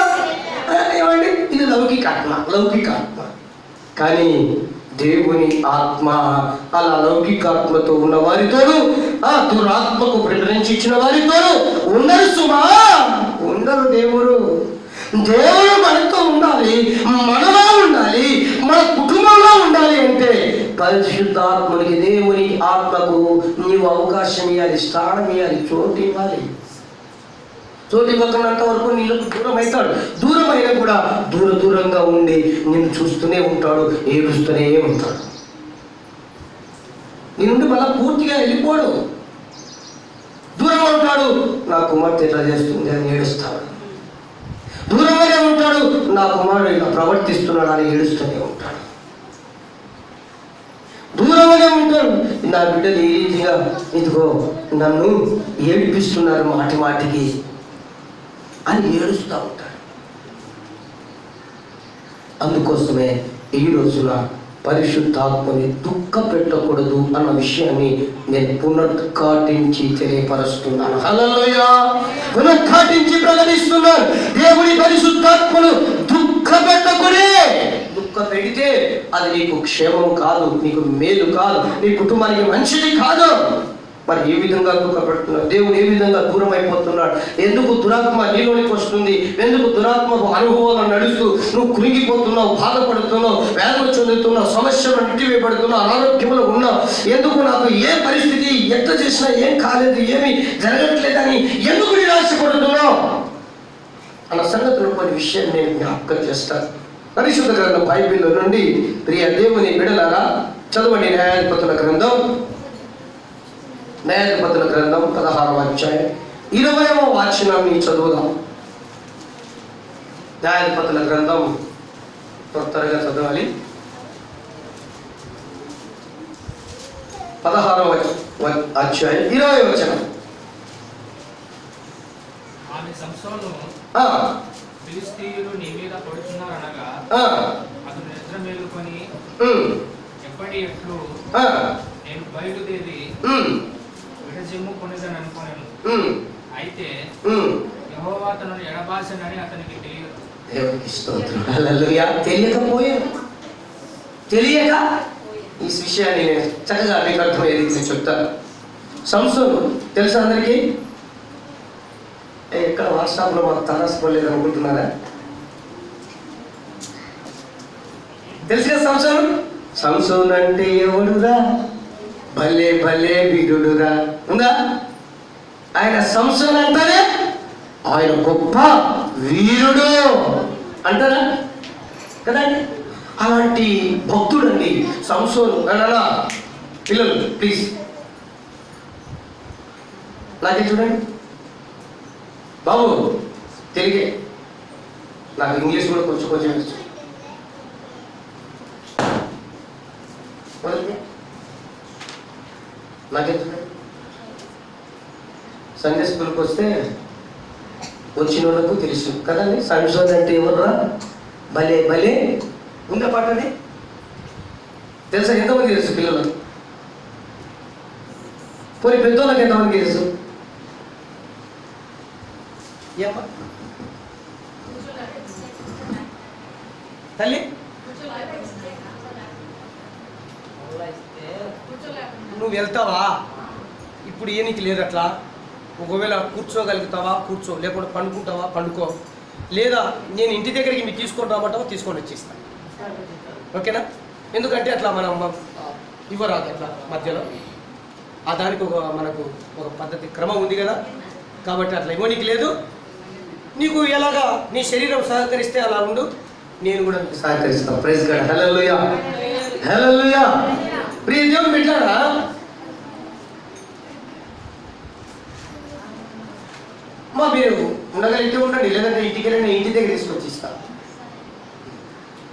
ఏమండి? ఇది లౌకికాత్మ. కానీ దేవుని ఆత్మ అలా లౌకికాత్మతో ఉన్న వారితోనూ, ఆ దురాత్మకు ప్రిఫరెన్స్ ఇచ్చిన వారితోనూ ఉండరు సుమా, ఉండరు. దేవుడు మనతో ఉండాలి, మనలో ఉండాలి, మన కుటుంబంలో ఉండాలి అంటే పరిశుద్ధాత్మనికి, దేవుని ఆత్మకు నీవు అవకాశం ఇవ్వాలి, స్థానం ఇవ్వాలి, చోటు ఇవ్వాలి. చోటు ఇవ్వకున్నంత వరకు నీళ్ళకు దూరం అవుతాడు. దూరం అయినా కూడా దూరంగా ఉండి నిన్ను చూస్తూనే ఉంటాడు, ఏడుస్తూనే ఉంటాడు. నీ నుండి మళ్ళా పూర్తిగా వెళ్ళిపోడు. దూరంగా ఉంటాడు, నా కుమార్తె ఎట్లా చేస్తుంది అని ఏడుస్తాడు. దూరంగానే ఉంటాడు, నా కుమారుడు ఇలా ప్రవర్తిస్తున్నాడు అని ఏడుస్తూనే ఉంటాడు. దూరంగానే ఉంటాడు, నా బిడ్డలు ఈ రీతిగా ఇదిగో నన్ను ఏడిపిస్తున్నారు మాటికి అని ఏడుస్తూ ఉంటాడు. అందుకోసమే ఈ రోజున పరిశుద్ధాత్మని దుఃఖ పెట్టకూడదు అన్న విషయాన్ని నేను పునరుద్ఘాటించి తెలియపరుస్తున్నాను. హల్లెలూయా, పునరుద్ఘాటించి ప్రకటిస్తున్నాను. దేవుని పరిశుద్ధాత్మను దుఃఖ పెట్టకూడే. దుఃఖ పెడితే అది నీకు క్షేమం కాదు, నీకు మేలు కాదు, నీ కుటుంబానికి మంచిది కాదు. మరి ఏ విధంగా దుఃఖపెడుతున్నాడు దేవుడు? ఏ విధంగా దూరం అయిపోతున్నాడు? ఎందుకు దురాత్మ నీలోనికి వస్తుంది? ఎందుకు దురాత్మకు అనుభవాలను నడుస్తూ నువ్వు కురిగిపోతున్నావు, బాధపడుతున్నావు, వేదన చెందుతున్నావు, సమస్యలు నెట్టివేయబడుతున్నావు, అనారోగ్యంలో ఉన్నావు? ఎందుకు నాకు ఏ పరిస్థితి ఎంత చేసినా ఏం కాలేదు, ఏమి జరగట్లేదని ఎందుకు నిరాశపడుతున్నావు అన్న సంగతులు కొన్ని విషయాన్ని నేను జ్ఞాపకం చేస్తాను. పరిశుద్ధ గ్రంథం బైబిల్లో నుండి ప్రియ దేవుని బిడ్డలారా, చదవండి న్యాయాధిపతుల గ్రంథం 16వ అధ్యాయం 20వ వచనాన్ని చదువుదాం. న్యాయాధిపతుల గ్రంథం త్వరగా చదవాలి. 16వ అధ్యాయం 20వ వచనం.
ఆమె సంసోను ఫిలిష్తీయులు నీ మీద పడుతున్నారనగా అతను నిద్ర మేలుకొని ఎప్పటి ఎట్లు నేను బయలుదేరి విడజిమ్ము కొనేదని అనుకున్నాను. అయితే యెహోవా తనను ఎడబాసనని అతనికి తెలియదు.
దేవునికి స్తోత్రం. హల్లెలూయా. తెలియక ఈ విషయాన్ని నేను చక్కగా మీకు అర్థమయ్యేది నేను చెప్తాను. సంసోను తెలుసా అందరికీ? ఎక్కడ వాట్సాప్లో మాకు తారాసుకోలేదు అనుకుంటున్నారా? తెలుసు కదా సంసోను అంటే ఎవడురా? భలే భలే వీరుడురా ఉందా? ఆయన సంసోను అంటారే ఆయన గొప్ప వీరుడు అంటారా కదండి. అలాంటి భక్తుడండి సంసోను. అన్నా పిల్లలు ప్లీజ్ నాకే చూడండి బాబు. తెలుగే, నాకు ఇంగ్లీష్ కూడా కొంచెం కొంచెం వచ్చు. నాకే చూడండి. సండే స్కూల్కి వస్తే వచ్చిన వాళ్ళకు తెలుసు కదండి. సంసోన్ అంటే ఎవర్రా? భలే భలే ఉందా పాటది తెలుసా? ఎంతమంది తెలుసు పిల్లలకు? పోనీ పెద్దోళ్ళకి ఎంతమంది తెలుసు? తల్లి నువ్వు వెళ్తావా? ఇప్పుడు ఏనికి లేదు అట్లా. ఒకవేళ కూర్చోగలుగుతావా కూర్చో, లేకుంటే పండుకుంటావా పండుకో, లేదా నేను ఇంటి దగ్గరికి మీరు తీసుకొని రామంటావా తీసుకొని వచ్చేస్తాను. ఓకేనా? ఎందుకంటే అట్లా మనం ఇవ్వరాదు అట్లా మధ్యలో. ఆ దానికి మనకు ఒక పద్ధతి క్రమం ఉంది కదా, కాబట్టి అట్లా ఇవ్వనికి లేదు. నీకు ఎలాగా నీ శరీరం సహకరిస్తే అలా ఉండు, నేను కూడా నీకు సహకరిస్తాను. Praise god. హల్లెలూయా హల్లెలూయా. ప్రియ దేవుని బిడ్డలారా, మీరు ఉండగలిగితే ఉండండి, లేదంటే ఇంటికి వెళ్ళి ఇంటి దగ్గర తీసుకొచ్చి ఇస్తాను.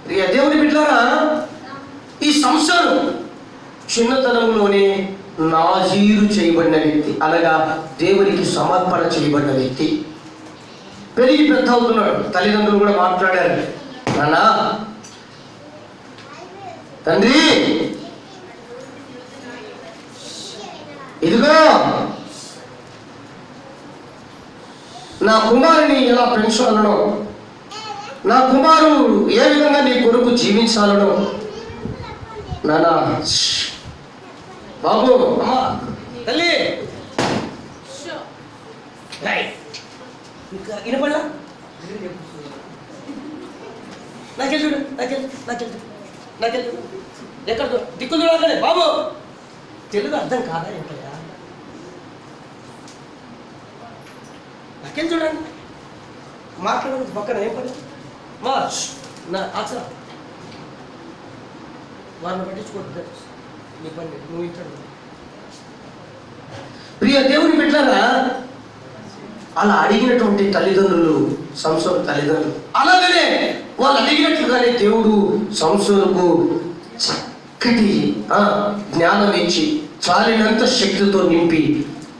ప్రియ దేవుని బిడ్డలారా, ఈ సంసారం చిన్నతనంలోనే నాజీరు చేయబడిన వ్యక్తి, అనగా దేవునికి సమర్పణ చేయబడిన వ్యక్తి. పెరిగి పెద్ద అవుతున్నాడు. తల్లిదండ్రులు కూడా మాట్లాడారు, నాన్న తండ్రి ఇదిగో నా కుమారుని ఎలా పెంచాలనో, నా కుమారుడు ఏ విధంగా నీ కొరకు జీవించాలనో. నాన్న బాబు అమ్మా తల్లి ఇంకా వినపడలా? నాకెళ్ళి చూడు, నాకెళ్ళి ఎక్కడ దిక్కులు చూడాలి బాబు. తెలుగు అర్థం కాదా ఏంటయ్యా? నాకెళ్ళి చూడండి, మాట్లాడదు పక్కన ఏం పని మా నా ఆచర వారిని పట్టించుకోవద్దు. నీ పని నువ్వు ఇక్కడ. ప్రియ దేవుని బిడ్డలారా, అలా అడిగినటువంటి తల్లిదండ్రులు సంసోను తల్లిదండ్రులు, అలాగనే వాళ్ళు అడిగినట్లుగానే దేవుడు సంసోనుకు చక్కటి జ్ఞానం ఇచ్చి, చాలినంత శక్తితో నింపి,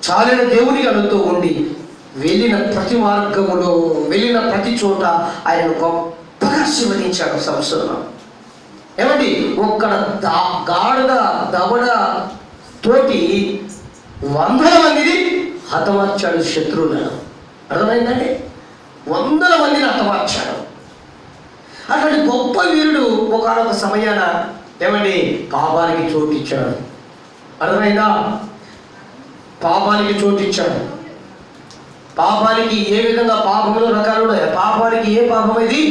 చాలిన దేవుని అనుతో ఉండి, వెళ్ళిన ప్రతి మార్గములో వెళ్ళిన ప్రతి చోట ఆయన గొప్పగా ఆశీర్వదించాడు సంసోను. ఏమండి, ఒక్కడ గాడిద దవడ తోటి 100 మందిని హతమార్చాడు శత్రువులను. అర్థమైందండి? 100 మందిని హతమార్చాడు. అటువంటి గొప్ప వీరుడు ఒకనొక సమయాన ఏమండి పాపానికి చోటిచ్చాడు. అర్థమైందా? పాపానికి చోటిచ్చాడు. పాపానికి ఏ విధంగా పాపంలో రకాలు ఉన్నాయి. పాపానికి ఏ పాపం ఇది?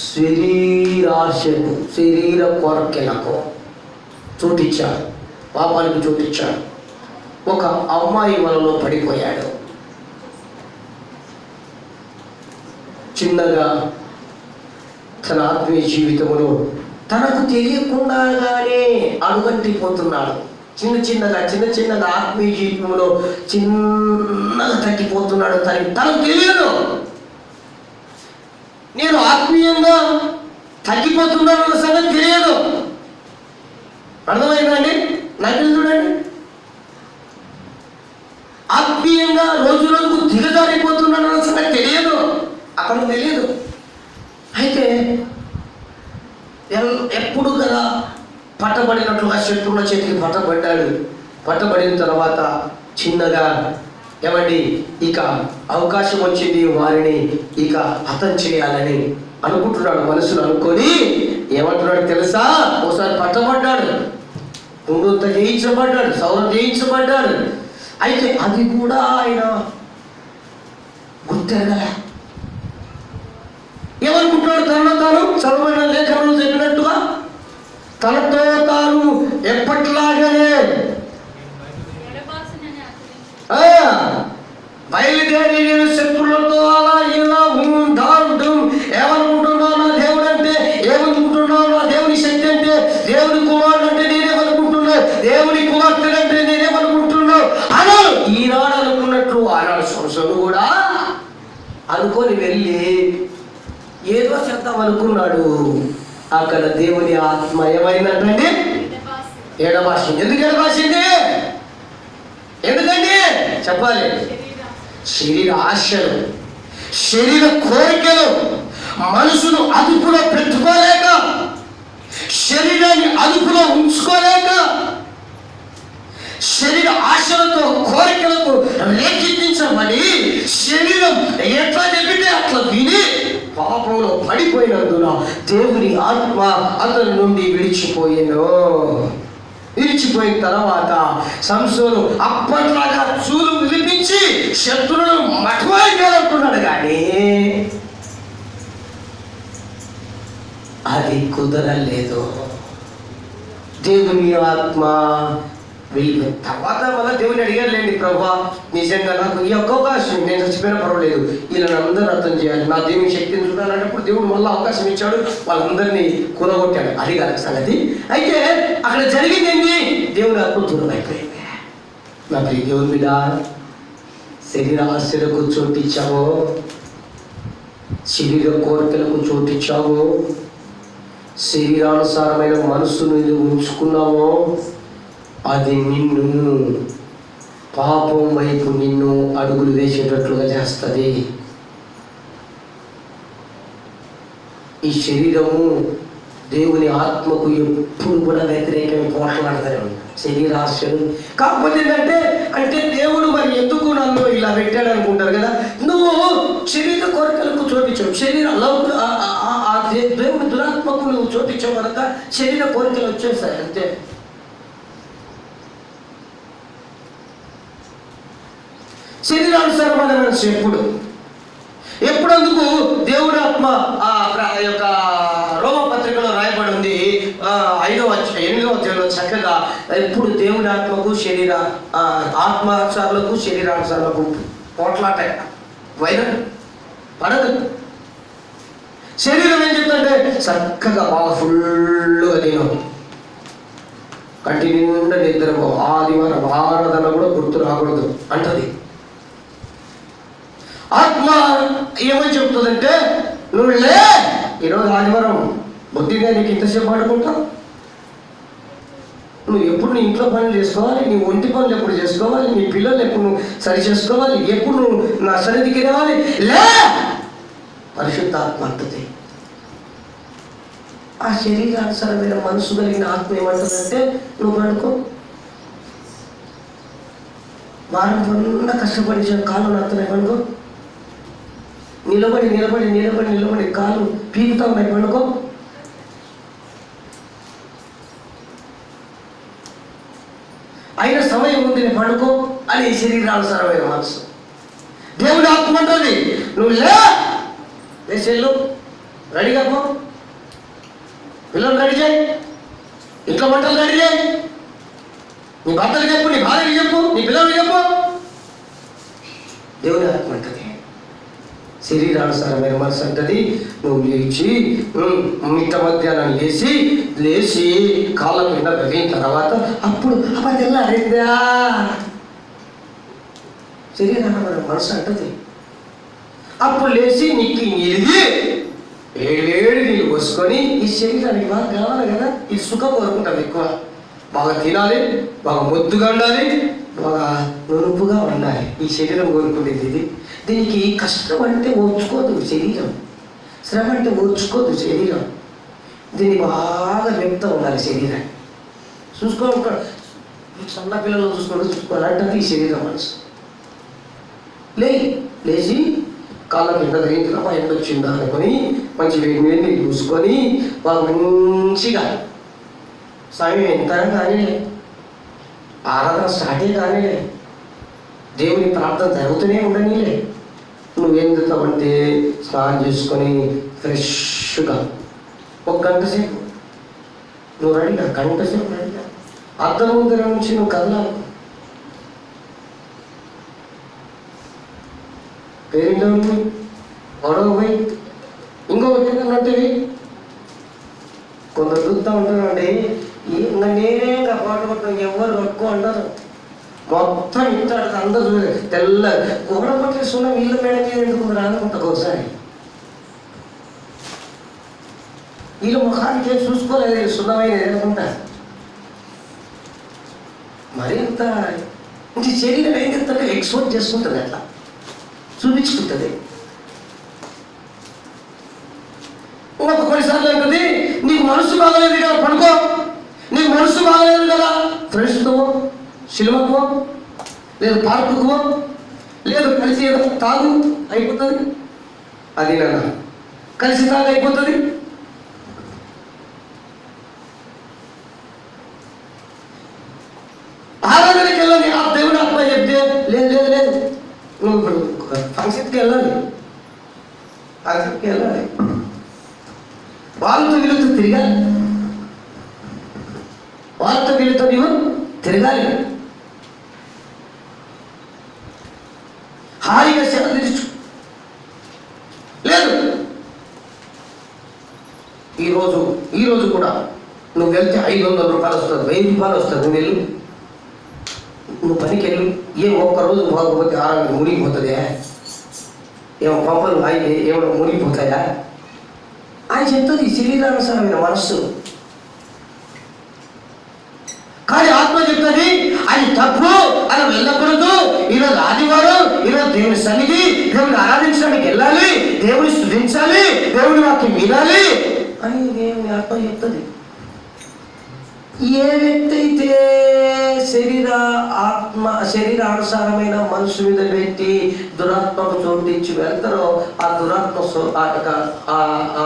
శరీరాశకు, శరీర కోరికలకు చోటిచ్చాడు. పాపానికి చోటిచ్చాడు. ఒక అమ్మాయి వలలో పడిపోయాడు. చిన్నగా తన ఆత్మీయ జీవితంలో తనకు తెలియకుండానే అడుగంటిపోతున్నాడు. చిన్న చిన్నగా ఆత్మీయ జీవితంలో చిన్నగా తగ్గిపోతున్నాడు. తనకు తెలియదు, నేను ఆత్మీయంగా తగ్గిపోతున్నాను అన్న సంగతి తెలియదు. అర్థమైందండి? నాకు చూడండి, ఆత్మీయంగా రోజు రోజుకు దిగజారిపోతున్నాడు అన్న సంగతి తెలియదు, అతను తెలియదు. అయితే ఎప్పుడు కదా పట్టబడినట్లుగా శత్రువుల చేతికి పట్టబడిన తర్వాత చిన్నగా ఏమండి ఇక అవకాశం వచ్చింది, వారిని ఇక హతం చేయాలని అనుకుంటున్నాడు. మనసులో అనుకొని ఏమంటున్నాడు తెలుసా? ఒకసారి పట్టబడ్డాడు, గుండూత జయించబడ్డాడు, సౌరం జయించబడ్డాడు. అయితే అది కూడా ఆయన గుర్తెరగల. ఏమనుకుంటున్నాడు? తనలో తాను చదవైన లేఖనంలో చెప్పినట్టుగా తనతో తాను ఎప్పట్లాగానే బయలుదేరి నేను శత్రులతో అలా ఇలా ఉంటాం. ఏమనుకుంటున్నావు నా దేవుడు అంటే? ఏమనుకుంటున్నావు నా దేవుని శక్తి అంటే? దేవుని కుమారుడు అంటే నేనేమనుకుంటున్నావు? దేవుని కుమార్తె అంటే నేనేమనుకుంటున్నావు అన్నాడు. ఈనాడు అనుకున్నట్లు ఆనాడు సంవత్సరం కూడా అనుకొని వెళ్ళి ఏదో చేద్దాం అనుకున్నాడు. అక్కడ దేవుని ఆత్మ ఏమైందంటే ఎడబాసింది. ఎందుకు ఎడబాసింది? ఎందుకండి చెప్పాలి? శరీర ఆశలు, శరీర కోరికలు మనసును అదుపులో పెట్టుకోలేక, శరీరాన్ని అదుపులో ఉంచుకోలేక, శరీర ఆశలతో కోరికలకు రేకెత్తించబడి శరీరం ఎట్లా చెబితే అట్లా విని పాపంలో పడిపోయినందున దేవుని ఆత్మ అతని నుండి విడిచిపోయిన తర్వాత సంసోను అప్పట్లాగా చూలు విలిపించి శత్రువులను మఠమాయించాలనుకున్నాడు. కానీ అది కుదరలేదు. దేవుని ఆత్మ వెళ్ళిపోయిన తర్వాత మళ్ళీ దేవుని అడిగారులేండి, ప్రభువా నిజంగా నాకు ఈ ఒక్క అవకాశం, నేను చచ్చిపోయినా పర్వాలేదు, వీళ్ళని అందరూ అర్థం చేయాలి, నా దేవుని శక్తిని చూడాలన్నప్పుడు దేవుడు మళ్ళీ అవకాశం ఇచ్చాడు, వాళ్ళందరినీ కూలగొట్టాడు. అది కాదు సంగతి. అయితే అక్కడ జరిగింది ఏంటి? దేవుని ఆత్మ దూరం అయిపోయింది. నా ప్రియ దేవుని మీద శరీర ఆశలకు చోటిచ్చావో, శరీర కోరికలకు చోటిచ్చావో, శరీరానుసారమైన మనస్సును ఉంచుకున్నావో, అది నిన్ను పాపం వైపు నిన్ను అడుగులు వేసేటట్లుగా చేస్తుంది. ఈ శరీరము దేవుని ఆత్మకు ఎప్పుడు కూడా వ్యతిరేకంగా పోట్లాడతానే ఉంటారు శరీరాశలు. కాకపోతే అంటే దేవుడు మరి ఎందుకు నన్ను ఇలా పెట్టాడు అనుకుంటారు కదా. నువ్వు శరీర కోరికలకు చోటించావు, దేవుని దురాత్మకు నువ్వు చోటించావు కనుక శరీర కోరికలు వచ్చేస్తాయి అంతే. శరీరానుసారమైన మనసు ఎప్పుడందుకు దేవుడి ఆత్మ ఆ యొక్క రోమపత్రికలో రాయబడి ఉంది 8వ అధ్యాయంలో చక్కగా ఎప్పుడు దేవుడి ఆత్మకు ఆత్మానుసారులకు శరీరానుసారులకు పోట్లాట వైరం పడదు. శరీరం ఏం చెప్తుంటే చక్కగా బాగా ఫుల్గా నేను కంటి నిండా నిద్ర, ఆదివారం ఆరాధన కూడా గుర్తు రాకూడదు అంటది. ఆత్మ ఏమని చెప్తుందంటే నువ్వు లే, ఈరోజు ఆదివారం బుద్ధిగా నీకు ఇంతసేపు ఆడుకుంటావు, నువ్వు ఎప్పుడు నీ ఇంట్లో పనులు చేసుకోవాలి, నీ ఒంటి పనులు ఎప్పుడు చేసుకోవాలి, నీ పిల్లలు ఎప్పుడు నువ్వు సరి చేసుకోవాలి, ఎప్పుడు నువ్వు నా సన్నిధికి రావాలి, లే పరిశుద్ధాత్మ అంటది. ఆ శరీరానుసారమైన మనసు కలిగిన ఆత్మ ఏమంటుందంటే నువ్వు పడుకో, వారం పనున్నా కష్టపడి కాళ్ళు నడుతున్నాయి పనుకో, నిలబడి కాళ్ళు పీకుతా ఉన్నాయి పనుకో, అయిన సమయం ఉంది పడుకో అని శరీరానుసారమైన మనసు. దేవుడు ఆత్మ అంటుంది నువ్వు లేచెల్లు రెడీగా పో, పిల్లలు రెడీ చేయి, ఇంట్లో వంటలు రెడీ చేయి, నీ భర్తలు చెప్పు, నీ భార్యకి చెప్పు, నీ పిల్లలకి చెప్పు. దేవుని ఆత్మ అంటది శరీరానుసారమైన మనసు అంటది నువ్వు లేచి మిట్ట మధ్యాహ్నం లేచి కాళ్ళ కింద వెళ్ళిన తర్వాత అప్పుడు అబ్బా తెల్లారిందా. శరీరానుసారమైన మనసు అంటది. అప్పుడు లేచి నీకు ఎలిగి వేడి నీళ్ళు పోసుకొని ఈ శరీరానికి బాగా కావాలి కదా, ఈ సుఖం కోరుకుంటాం ఎక్కువ. బాగా తినాలి, బాగా మొద్దుగా ఉండాలి, బాగా నునుపుగా ఉండాలి. ఈ శరీరం కోరుకునేది ఇది. దీనికి కష్టం అంటే ఓర్చుకోదు శరీరం, శ్రమ అంటే ఓర్చుకోదు శరీరం. దీన్ని బాగా మెప్తా ఉండాలి శరీరాన్ని. చూసుకోవాలి, చిన్న పిల్లలు చూసుకోవాలి అంటే ఈ శరీరం మనసు. లేచి కాళ్ళ కింద ధరించిన ఎండ వచ్చిందా అనుకొని మంచి వేడి నీళ్ళు చూసుకొని బాగా మంచిగా సమయం ఎంత కానీ ఆరాధన స్టార్టే కానీ దేవుని ప్రార్థన జరుగుతూనే ఉండనీలే. నువ్వేం చేస్తావంటే స్నానం చేసుకొని ఫ్రెష్గా 1 గంట సేపు నువ్వు రెడీగా, గంట సేపు రెడీగా. అర్థం ముందర నుంచి నువ్వు కదలాలి. పేరులో గొడవ పోయి ఇంకొకటి ఏంటంటే కొందరు చూస్తూ ఉంటారండి, ఇంకా నేనే ఇంకా పాట కొట్టాను ఎవరు కట్టుకో అంటారు. మొత్తం ఇంటాడు అందరూ తెల్ల గోడ పట్టేస్తున్నా వీళ్ళు మేడం మీద ఎందుకు రానుకుంటా ఒకసారి. వీళ్ళు ముఖానికి చూసుకోలేదు సున్నమైన అనుకుంటా. మరి ఇంత ఇంటి శరీరం ఏం చెప్తాక ఎక్స్పోర్ట్ చేసుకుంటుంది, అట్లా చూపించుకుంటుంది. ఇంకొక కొన్నిసార్లు ఏంటది, నీకు మనసు బాగలేదు కదా పడుకో, నీకు మనసు బాగలేదు కదా ఫ్రెండ్స్తో సినిమాకో లేదు పార్కుకో లేదు కలిసి ఏదో తాగు అయిపోతుంది. అది నాన్న కలిసి తాగు అయిపోతుంది. ఆరాధనకి వెళ్ళాలి, ఆ దేవుడు ఆత్మ చెప్తే లేదు లేదు లేదు నువ్వు ఫంక్షన్కి వెళ్ళాలి, ఫంక్షన్కి వెళ్ళాలి, వాళ్ళతో వీళ్ళతో తిరగాలి, వాళ్ళతో వీళ్ళతో నీవు తిరగాలి. హాయిగా సేవ తీర్చు. లేదు ఈరోజు కూడా నువ్వు వెళ్తే 500 రూపాయలు వస్తుంది, 1000 రూపాయలు వస్తుంది. నువ్వు వెళ్ళు, నువ్వు పనికి వెళ్ళు. ఏం ఒక్కరోజు పోకపోతే ఆరోగ్యం మునిగిపోతుంది, ఏమో పంపలు ఏమో మునిగిపోతాయా అని చెప్తుంది శరీరానుసారమైన మనస్సు. కానీ ఆత్మ చెప్తుంది అది తప్పు, అది వెళ్ళకూడదు. ఈరోజు ఆదివారం, ఈరోజు దేవుని సన్నిధి, దేవుని ఆరాధించడానికి వెళ్ళాలి, దేవుని స్తుతించాలి, దేవుని వాక్యం వినాలి అని దేవుని ఆత్మ చెప్తుంది. ఏ వ్యక్తి అయితే శరీరానుసారమైన మనసు మీద పెట్టి దురాత్మకు చోటించి వెళ్తారో ఆ దురాత్మ ఆ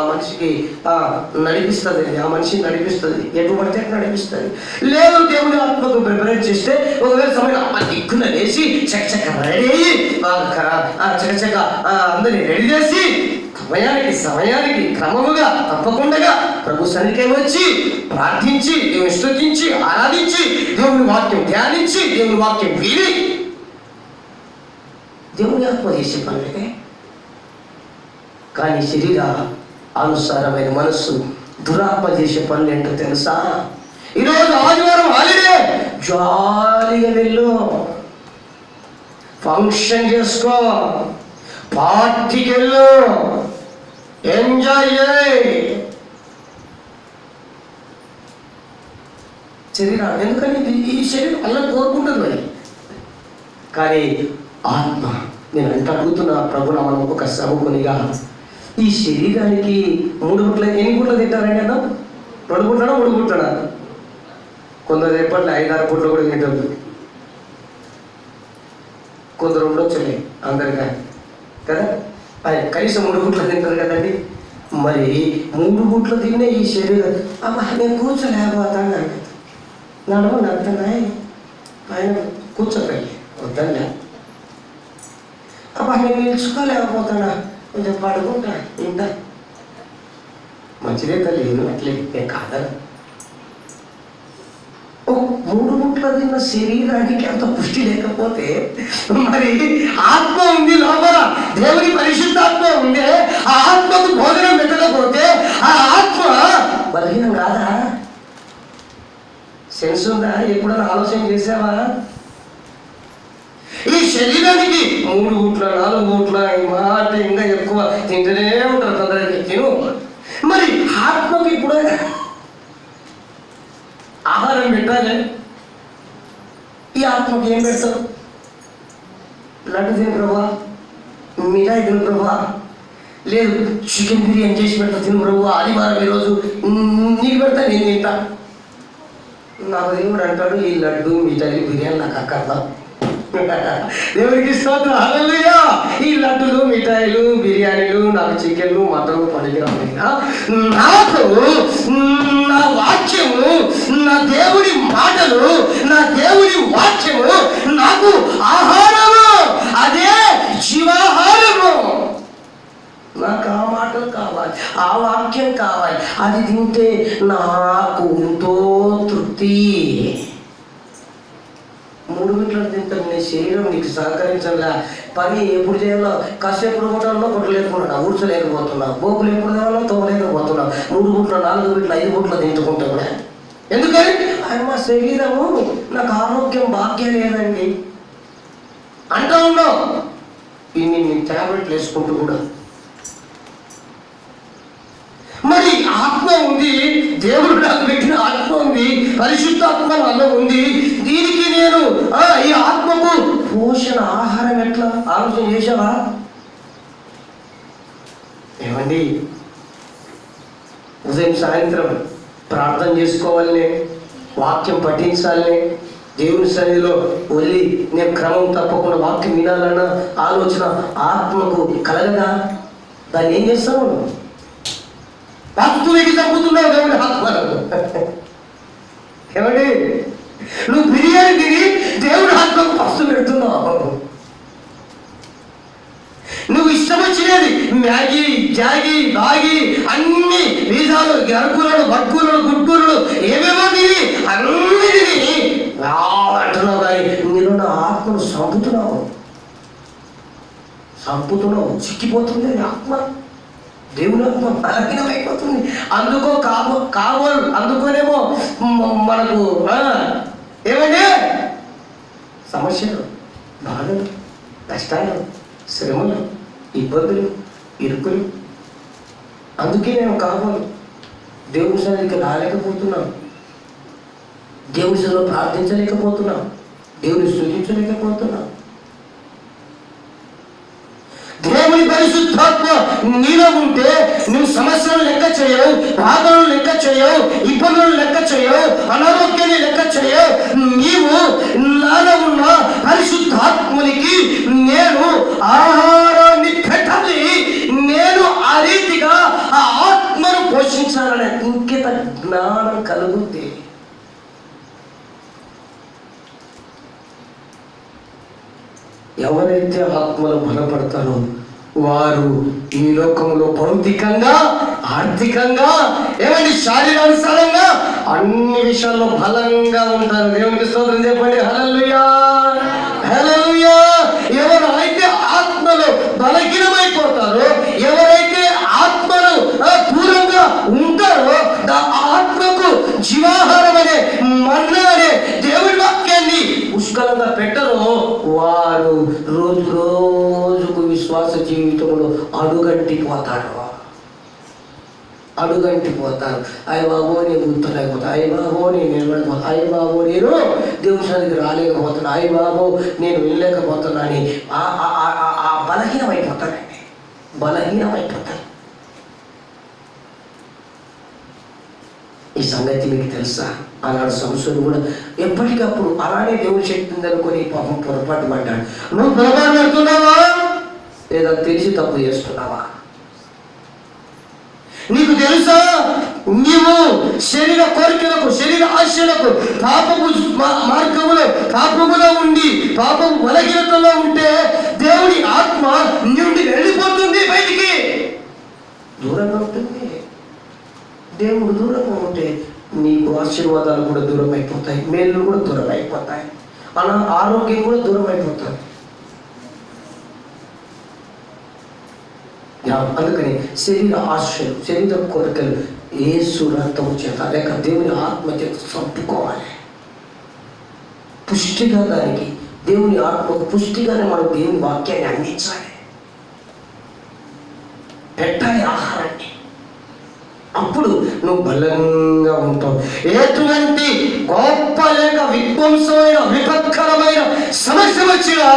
మనిషికి నడిపిస్తుంది, ఆ మనిషిని నడిపిస్తుంది. ఎటువంటి నడిపిస్తుంది. లేదు దేవుని ఆత్మకు ప్రిపరేట్ చేస్తే ఒకవేళ సమయం దిక్కున వేసి చకచక రెడీ అయ్యి చకచక అందరినీ రెడీ చేసి సమయానికి క్రమముగా తప్పకుండా ప్రభు సన్నిధికి వచ్చి ప్రార్థించి దేవుని స్తుతించి ఆరాధించి దేవుని వాక్యం ధ్యానించి దేవుని వాక్యం విని దేవుని ఆత్మ చేసే పనులకే. కానీ శరీర అనుసారమైన మనస్సు దురాత్మ చేసే పనులు ఏంటో తెలుసా? ఈరోజు ఆదివారం హాలిడే, జాలీగా వెళ్ళు, ఫంక్షన్ చేసుకో, పార్టీకి వెళ్ళు, ఎంజాయ్ చేయి. శరీరం ఎందుకంటే ఈ శరీరం అలా కోరుకుంటుంది మరి. కానీ ఆత్మ నేను అడుగుతున్నా ప్రభునా, మనం ఒక సముఖునిగా ఈ శరీరానికి 3 గుట్ల ఎన్ని గుట్లు తింటారండి అన్న? 2 గుట్లనా 3 గుట్లనా? కొందరు రేపట్లో 5-6 గుట్లు కూడా తింటారు, కొందరు ఉండొచ్చులే అందరిగా కదా. కనీసం 3 గుట్లు తింటారు కదండి. మరి 3 గుట్లు తినే ఈ శరీరం అమ్మా నేను కూర్చోలేకపోతాను, నడవ నడుతున్నాయి ఆయన కూర్చోకండి వద్దండి. అబ్బా నేను నిలుచుకోలేకపోతున్నా, కొంచెం పడుకుంటా ఇంట. మంచిదే తల్లి, అట్లే నేను కాదా. 3 పూట్ల తిన్న శరీరానికి అంత పుష్టి లేకపోతే మరి ఆత్మ ఉంది లోపల, దేవుని పరిశుద్ధాత్మ ఉంది, ఆ ఆత్మకు భోజనం పెట్టకపోతే ఆ ఆత్మ బలహీనం కాదా? సెన్స్ ఉందా? ఎప్పుడైనా ఆలోచన చేసావా? ఈ శరీరానికి 3 పూట్ల 4 పూట్ల ఈ మాట ఇంకా ఎక్కువ తింటూనే ఉంటారు కొందరికి, తిను. మరి ఆత్మకు ఇప్పుడు ఆహారం పెట్టాలి. ఈ ఆత్మకి ఏం పెడతారు? లడ్డు తిను ప్రభా, మిఠాయి తిను ప్రభా, లేదు చికెన్ బిర్యానీ చేసి పెడతా తిను ప్రభా, ఆదివారం ఈరోజు నీకు పెడతా, నేను తింటా. నాకు దేవుడు అంటాడు, ఈ లడ్డు మిఠాయి బిర్యానీ నాకు అక్కర్లా. దేవుడికి స్తోత్రం, హల్లెలూయా. ఈ లడ్డులు మిఠాయిలు బిర్యానీలు నాకు చికెన్లు మటన్లు పనికిరామైనా నాకు నా వాక్యము, నా దేవుడి మాటలు, నా దేవుడి వాక్యము నాకు ఆహారము, అదే జీవాహారము. నాకు ఆ మాటలు కావాలి, ఆ వాక్యం కావాలి. అది తింటే నాకు ఎంతో తృప్తి. 3 గంటలు తింటాను, నీ శరీరం నీకు సహకరించాలా. పని ఎప్పుడు చేయాలో, కాసేపు కొట్టాలో కొట్టలేకున్నా, ఊడ్చలేకపోతున్నా, బోకులు ఎప్పుడు తేవాలో తోవలేకపోతున్నా. 3 గుంటలు 4 గుంటలు 5 గుంటలు తింటుకుంటా కూడా. ఎందుకని? ఆయన మా శరీరము నాకు ఆరోగ్యం భాగ్యం లేదండి అంటూ ఉన్నావు. ఇన్ని ట్యాబ్లెట్లు వేసుకుంటూ కూడా. మరి ఆత్మ ఉంది, దేవుడు నాకు పెట్టిన ఆత్మ ఉంది, పరిశుద్ధాత్మ వల్ల ఉంది. దీనికి నేను ఈ ఆత్మకు పోషణ ఆహారం ఎట్లా ఆలోచన చేసావా? ఏమండి, ఉదయం సాయంత్రం ప్రార్థన చేసుకోవాలనే, వాక్యం పఠించాలనే, దేవుని సన్నిధిలో వెళ్ళి నేను క్రమం తప్పకుండా వాక్యం వినాలన్న ఆలోచన ఆత్మకు కలగదా? దాన్ని ఏం చేస్తావు? భక్తులకి చంపుతున్నావు దేవుడి ఆత్మలను. ఏమండి, నువ్వు బిర్యానీ తిని దేవుడి ఆత్మకు పస్తు పెడుతున్నావు. నువ్వు ఇష్టం వచ్చినది మ్యాగీ, జాగి, బాగి, అన్ని వీసాలు, గరకూరలు, బట్కూరలు, గుడ్కూరలు ఏమేమో తిని అన్ని తిని అంటున్నావు. కానీ నేను నా ఆత్మను చంపుతున్నావు. చిక్కిపోతుంది ఆత్మ, దేవుని ఆత్మ బలహీనమైపోతుంది. అందుకో కావాలి అందుకోనేమో మనకు ఏమండి సమస్యలు, బాధలు, కష్టాలు, శ్రమలు, ఇబ్బందులు, ఇరుకులు. అందుకే నేను కావాలి దేవుని సన్నిధికి రాలేకపోతున్నాను, దేవుని సన్నిధిలో ప్రార్థించలేకపోతున్నాను, దేవుని స్తుతించలేకపోతున్నాను. దేవుని పరిశుద్ధాత్మ నీలో ఉంటే నువ్వు సమస్యలను లెక్క చేయవు, బాధలను లెక్క చేయవు, ఇబ్బందులను లెక్క చేయవు, అనారోగ్యాన్ని లెక్క చేయవు. నీవు నాలో ఉన్న పరిశుద్ధాత్మునికి నేను ఆహారాన్ని పెట్టాలి, నేను ఆ రీతిగా ఆ ఆత్మను పోషించాలనే ఇంకిత జ్ఞానం కలుగుద్ది. ఎవరైతే ఆత్మలు బలపడతారో వారు ఈ లోకంలో భౌతికంగా, ఆర్థికంగా, ఏమండి శారీరానుసారంగా అన్ని విషయాల్లో బలంగా ఉంటారు. దేవునికి స్తోత్రం చెప్పండి, హల్లెలూయా, హల్లెలూయా. ఎవరైతే ఆత్మలో బలహీనమైపోతారో, ఎవరైతే ఆత్మను దూరంగా ఉంటారో, ఆత్మకు జీవాహారం అనే మన్నా అనే దేవుడి వాక్యాన్ని పుష్కలంగా పెట్టరో వారు రోజుకు విశ్వాస జీవితంలో అడుగంటిపోతారు. అయ్య బాబో నేను గుర్తులేకపోతా, అయ్య బాబో నేను నిలబడిపోతా, అయ్య బాబో నేను దేవుని సన్నిధికి రాలేకపోతున్నా, అయ్య బాబో నేను వెళ్ళలేకపోతున్నా అని బలహీనమైపోతారు. ఈ సంగతి మీకు తెలుసా? ఆనాడు సంసోను కూడా ఎప్పటికప్పుడు అలానే దేవుని శక్తి ఉందనుకొని పాపం పొరపాటు పడ్డాడు. నువ్వు పొరపాటు పడుతున్నావా లేదా తెలిసి తప్పు చేస్తున్నావా? నీకు తెలుసా, నీవు శరీర కోరికలకు, శరీర ఆశలకు, పాపపు మార్గములో, పాపములో ఉండి పాపపు బలహీనతలో ఉంటే దేవుడి ఆత్మ నుండి వెళ్ళిపోతుంది, బయటికి దూరంగా ఉంటుంది. దేవుడు దూరంగా ఉంటే నీకు ఆశీర్వాదాలు కూడా దూరం అయిపోతాయి, మేలు కూడా దూరం అయిపోతాయి, ఆరోగ్యం కూడా దూరం అయిపోతుంది. అందుకని శరీర ఆశలు, శరీర కోరికలు యేసు రక్తము చేత లేక దేవుని ఆత్మ చేత చంపుకోవాలి. పుష్టిగా దానికి దేవుని ఆత్మకు పుష్టిగానే మనం దేవుని వాక్యాన్ని అందించాలి, పెట్టాలి ఆహారాన్ని. అప్పుడు నువ్వు బలంగా ఉంటావు. ఎటువంటి గొప్ప లేక విధ్వంసమైన విపత్కరమైన సమస్య వచ్చినా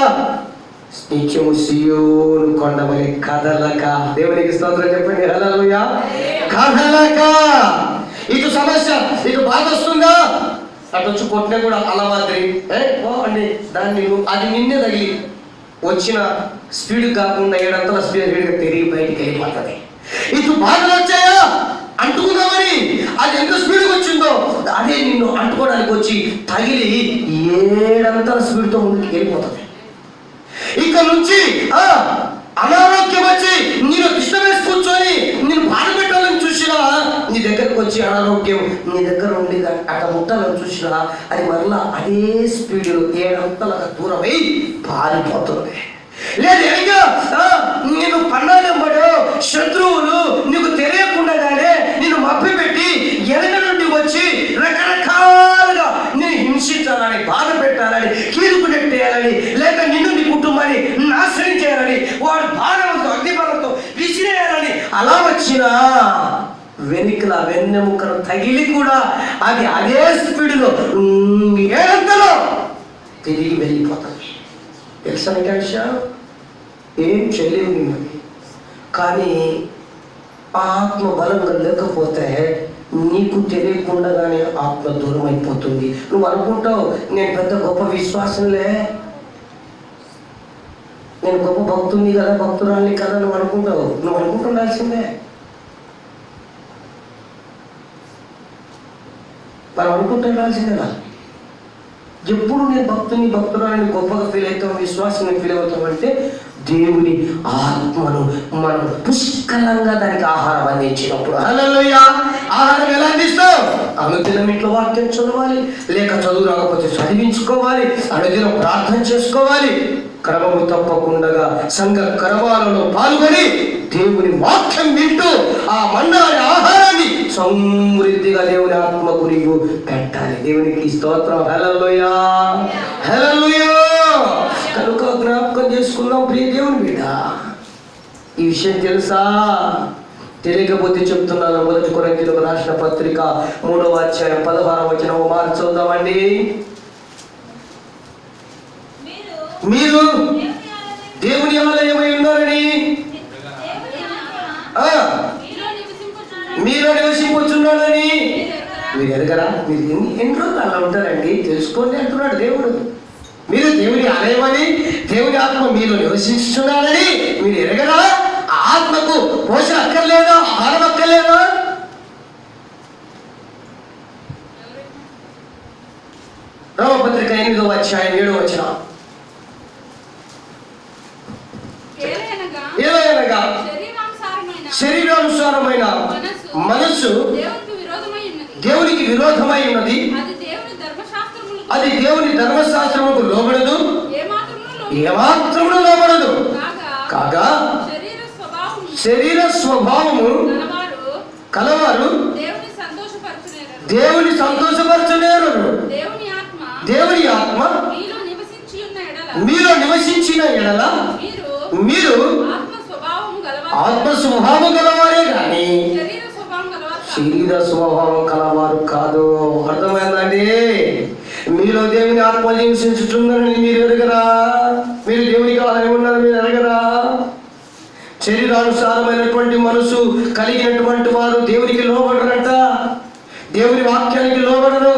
నిత్యము సియోను కొండమని కదలక, దేవునికి స్తోత్రం చెప్పండి. హల్లెలూయా. కదలక. ఇటు సమస్య, ఇటు బాధ వస్తుందా, అటు వచ్చి కొట్టినా కూడా అలవాద్రి అండి దాన్ని అది నిన్నే తగిలి వచ్చిన స్పీడ్ కాకుండా 7 అంతల స్పీడ్గా తిరిగి బయటికి వెళ్ళిపోతుంది. ఇటు బాధలు వచ్చాయా అంటుకుందామని అది ఎంత స్పీడ్గా వచ్చిందో అదే నిన్ను అంటుకోవడానికి వచ్చి తగిలి 7 అంతల స్పీడ్తో ముందుకు వెళ్ళిపోతుంది. ఇక నుంచి అనారోగ్యం వచ్చి నేను డిస్టర్బెన్స్ కూర్చొని నేను బాధ పెట్టాలని చూసినా, నీ దగ్గరకు వచ్చి అనారోగ్యం నీ దగ్గర ఉండి అక్కడ ముట్టాలని చూసినా అది మరలా అదే స్పీడ్లో 7 అంతలకు దూరమై పారిపోతుంది. లేదు ఎనగా నేను పన్నాగంబడు శత్రువులు నీకు తెలియకుండానే నిన్ను మభ్యపెట్టి వెనక నుండి వచ్చి రకరకాలుగా నేను హింసించాలని, బాధ పెట్టాలని, కీలుకు నెట్టేయాలని, లేక నిన్ను నీ కుటుంబాన్ని నాశనం చేయాలని, వాడు బాణంతో అగ్నిబాణంతో విసిరేయాలని అలా వచ్చినా వెనుకల వెన్నెముకను తగిలి కూడా అది అదే స్పీడ్లో 7 అంతలో తిరిగి వెళ్ళిపోతుంది. తెలుసా విషయం? ఏం చేయలేవు మిమ్మల్ని. కానీ ఆత్మ బలంగా లేకపోతే నీకు తెలియకుండానే ఆత్మ దూరం అయిపోతుంది. నువ్వు అనుకుంటావు నేను పెద్ద గొప్ప విశ్వాసంలే, నేను గొప్ప భక్తుని కదా, భక్తురాల్ని కదా నువ్వు అనుకుంటావు. నువ్వు అనుకుంటుండాల్సిందే. మనం అనుకుంటుండాల్సిందేనా? ఎప్పుడు నేను భక్తురాలని గొప్పగా ఫీల్ అవుతాం, విశ్వాసాన్ని ఫీల్ అవుతాం అంటే దేవుని ఆత్మను మనం పుష్కలంగా దానికి ఆహారం అందించినప్పుడు. హల్లెలూయా. ఆహారం ఎలా అందిస్తావు? అనుదినం ఇంట్లో వాక్యం చదవాలి, లేక చదువు రాకపోతే చదివించుకోవాలి, అనుదినం ప్రార్థన చేసుకోవాలి, క్రమము తప్పకుండా సంఘ క్రమాలలో పాల్గొని దేవుని వాక్యం వింటూ ఆ మన్నాని ఆహారాన్ని సమృద్ధిగా దేవుని ఆత్మకు నీవు పెట్టాలి. దేవునికి స్తోత్రం. హల్లెలూయా. హల్లెలూయా. కనుక జ్ఞాపకం చేసుకుందాం ప్రియ దేవుని బిడ్డ. ఈ విషయం తెలుసా? తెలియకపోతే చెప్తున్నాను. 1 కొరింథీయులకు రాసిన పత్రిక 3వ అధ్యాయం 16వ వచనం మార్చుదామండి. మీరు దేవుని ఆలయమై ఉన్నారని మీరు నివసింపుచున్నాడని మీరు ఎరగరా? మీరు ఎన్ని రోజులు అలా ఉంటారండి, తెలుసుకోండి అంటున్నాడు దేవుడు. మీరు దేవుని ఆలయమని, దేవుని ఆత్మ మీరు నివసించున్నారని మీరు ఎరగరా? ఆత్మకు పోషణ అక్కర్లేదా? ఆహారం అక్కర్లేదా? రోమపత్రిక 8వ అధ్యాయం 7వ వచనం. ఏలయనగా శరీరానుసారమైన మనస్సు దేవునికి విరోధమై ఉన్నది, అది దేవుని ధర్మశాస్త్రముకు లోబడదు, ఏమాత్రమును లోబడదు. కాగా శరీర స్వభావము కలవారు దేవుని సంతోషపరచలేరు. దేవుని ఆత్మ మీలో నివసించిన ఎడల మీరు ఆత్మ స్వభావం గలవారే కానీ శరీర స్వభావం కలవారు కాదు. అర్థమైందండి? మీలో దేవుని ఆత్మ నివసించుతుందని మీరు ఎరగరా? మీరు దేవునికి ఆలయం ఉన్నారు, మీరు ఎరగరా? శరీరానుసారమైనటువంటి మనసు కలిగినటువంటి వారు దేవునికి లోబడరంట, దేవుని వాక్యానికి లోబడరు,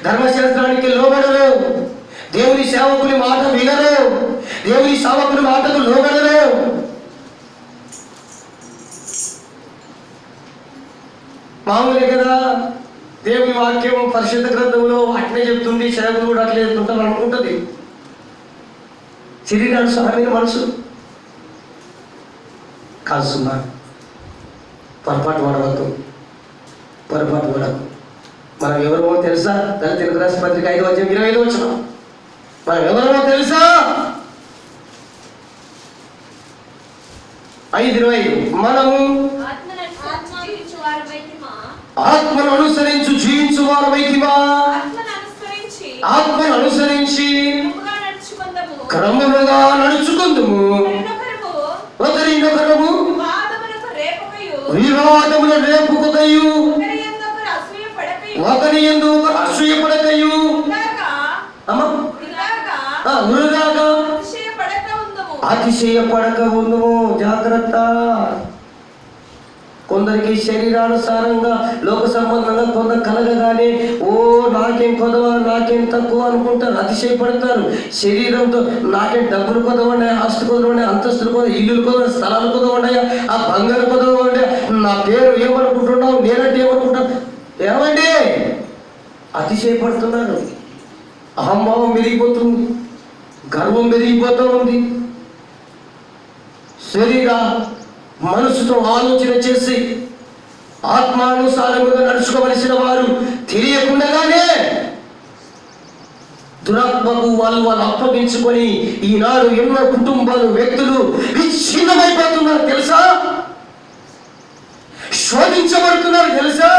ధర్మశాస్త్రానికి లోబడరు, దేవుని సేవకుని మాట వినరు, దేవుని సేవకుని మాటకు లోబడరు. మామూలే కదా, దేవుని వాక్యం పరిశుద్ధ గ్రంథంలో అట్లే చెప్తుంది, సేవకులు కూడా అట్లే చెప్తుంటారు అనుకుంటుంది. శరీరానుసారమైన మనసు కాల్సున్నా పొరపాటు పడవద్దు. మనం ఎవరో తెలుసా? తెలుగు రాష్ట్ర పత్రిక 5:25 మనం ఎవరో తెలుసా? 5:25 మనము ఆత్మను అనుసరించి జీవించు వారమైతిమా, ఆత్మను అనుసరించి క్రమముగా నడుచుకుందుము, ఒకరినొకరము వివాదముల రేపుకొకయు, ఒకరి యందు ఒకరు అసూయపడకయు, వృధాగా అతిశయపడక ఉందుము. జాగ్రత్త. కొందరికి శరీరానుసారంగా లోక సంబంధంగా కొందరు కలగగానే నాకేం కొదవా, నాకేం తక్కువ అనుకుంటారు, అతిశయపడతారు. శరీరంతో నాకేం డబ్బులు కొదవండి, ఆస్తి కొదవండి, అంతస్తులు కొదవ, ఇల్లులు కొదవండి, స్థలాలు కొదవండి, ఆ బంగారు కొదవండి, నా పేరు ఏమనుకుంటున్నావు, నేనంటే ఏమనుకుంటాను. ఏమండి? అతిశయపడుతున్నారు. అహంభావం పెరిగిపోతుంది, గర్వం పెరిగిపోతూ ఉంది. శరీర మనసుతో ఆలోచన చేసి ఆత్మానుసారముగా నడుచుకోవలసిన వారు తెలియకుండానే దురాత్మకు వాళ్ళు అప్పగించుకొని ఈనాడు ఎన్నో కుటుంబాలు, వ్యక్తులు విచ్ఛిన్నమైపోతున్నారు తెలుసా? శోధించబడుతున్నారు తెలుసా?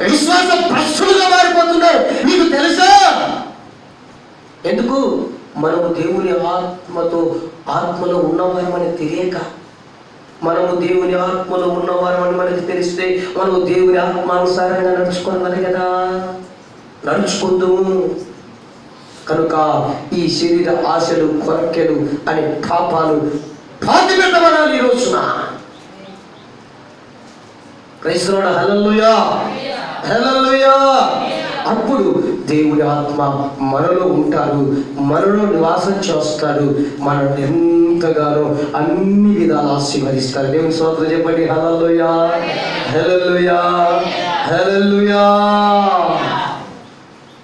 విశ్వాస భ్రష్టులుగా మారిపోతున్నారు. మీకు తెలుసా? ఎందుకు? మనము దేవుని ఆత్మలో ఉన్నవారమని తెలియక, మనము దేవుని ఆత్మలో ఉన్నవారమని మనకి తెలిస్తే మనము దేవుని ఆత్మానుసారంగా నడుచుకోవాలి కదా. నడుచుకుందాము. కనుక ఈ శరీర ఆశలు, కొరకెలు అనే పాపాలు పాతిపెట్టబడాలి ఈ రోజున. క్రైస్తవుడు హల్లెలూయా, హల్లెలూయా. అప్పుడు దేవుని ఆత్మ మనలో ఉంటాడు, మనలో నివాసం చేస్తాడు, మనల్ని ఎంతగానో అన్ని విధాలు ఆశీర్వదిస్తాడు. దేవుని స్తోత్రం చెప్పండి. హల్లెలూయా, హల్లెలూయా, హల్లెలూయా.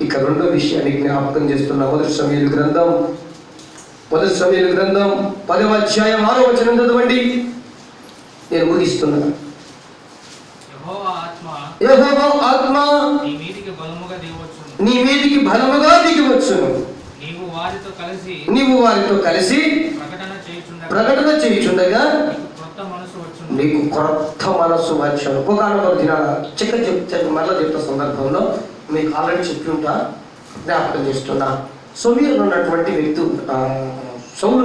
ఇక రెండో విషయాన్ని జ్ఞాపకం చేస్తున్నా. మొదటి సమూయేలు గ్రంథం 10వ అధ్యాయం 6వ వచనం చదవండి. నేను ముగిస్తున్నాను. యెహోవా ఆత్మ నీ మీదికి బలముగా దిగివచ్చును. నీవు వారితో కలిసి ప్రకటన చేయుచుండగా నీకు క్రొత్త మనస్సు వచ్చును. ఒకనొక దినాన మరలా చెప్తా సందర్భంలో మీకు ఆల్రెడీ చెప్పి ఉంటా, జ్ఞాపకం చేస్తున్నా. సౌలు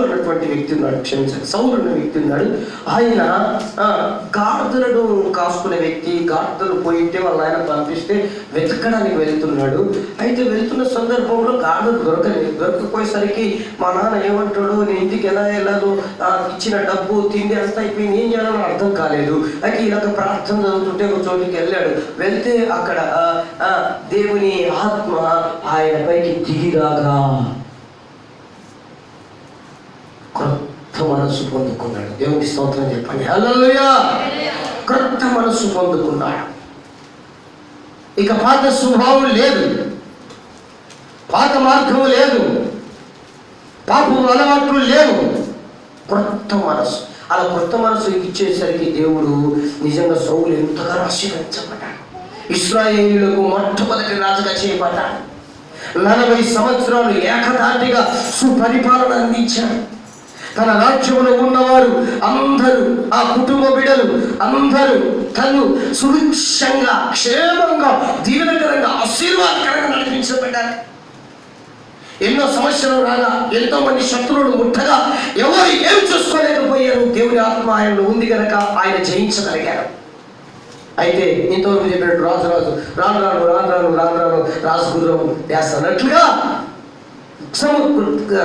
అన్నటువంటి వ్యక్తి ఉన్నాడు. క్షమించండి, సౌలు అనే వ్యక్తి ఉన్నాడు. ఆయన గాడిదలను కాసుకునే వ్యక్తి. గాడిదలు పోయింటే వాళ్ళ ఆయన పంపిస్తే వెతకడానికి వెళ్తున్నాడు. అయితే వెళ్తున్న సందర్భంలో గాడిదలు దొరకకపోయేసరికి మా నాన్న ఏమంటాడు, నేను ఇంటికి ఎలా వెళ్ళాలో, ఇచ్చిన డబ్బు తిండి అంతా అయిపోయింది, ఏం చేయాలో అర్థం కాలేదు. అయితే ఇలాగ ప్రార్థన చదువుతుంటే ఒక చోటికి వెళ్ళాడు. వెళ్తే అక్కడ దేవుని ఆత్మ ఆయన పైకి దిగిరాగా క్రొత్త మనస్సు పొందుకున్నాడు. దేవుని స్తోత్రం చెప్పండి. హల్లెలూయా. క్రొత్త మనస్సు పొందుకున్నాడు. ఇక పాత స్వభావం లేదు, పాత మార్గం లేదు, పాపం అలవాట్లు లేవు. క్రొత్త మనస్సు. అలా క్రొత్త మనస్సు ఇచ్చేసరికి దేవుడు నిజంగా సౌలు ఎంతగానో ఆశీర్వదించబడ్డాడు. ఇశ్రాయేలీయులకు మొట్టమొదటి రాజుగా చేయబడ్డాడు. 40 సంవత్సరాలు ఏకధాటిగా సుపరిపాలన అందించాడు. తన రాజ్యంలో ఉన్నవారు అందరూ, ఆ కుటుంబ బిడ్డలు అందరూ తను సుభిక్షంగా, క్షేమంగా, దీవెనకరంగా, ఆశీర్వాదకరంగా నడిపించబడ్డారు. ఎన్నో సమస్యలు రాగా, ఎంతో మంది శత్రువులు ముట్టగా ఎవరు ఏం చూసుకోలేకపోయారు. దేవుని ఆత్మ ఆయనలో ఉంది కనుక ఆయన జయించగలిగారు. అయితే ఇంతవరకు చెప్పినట్టు రాను రాజుగుర్రం వేస్తున్నట్లుగా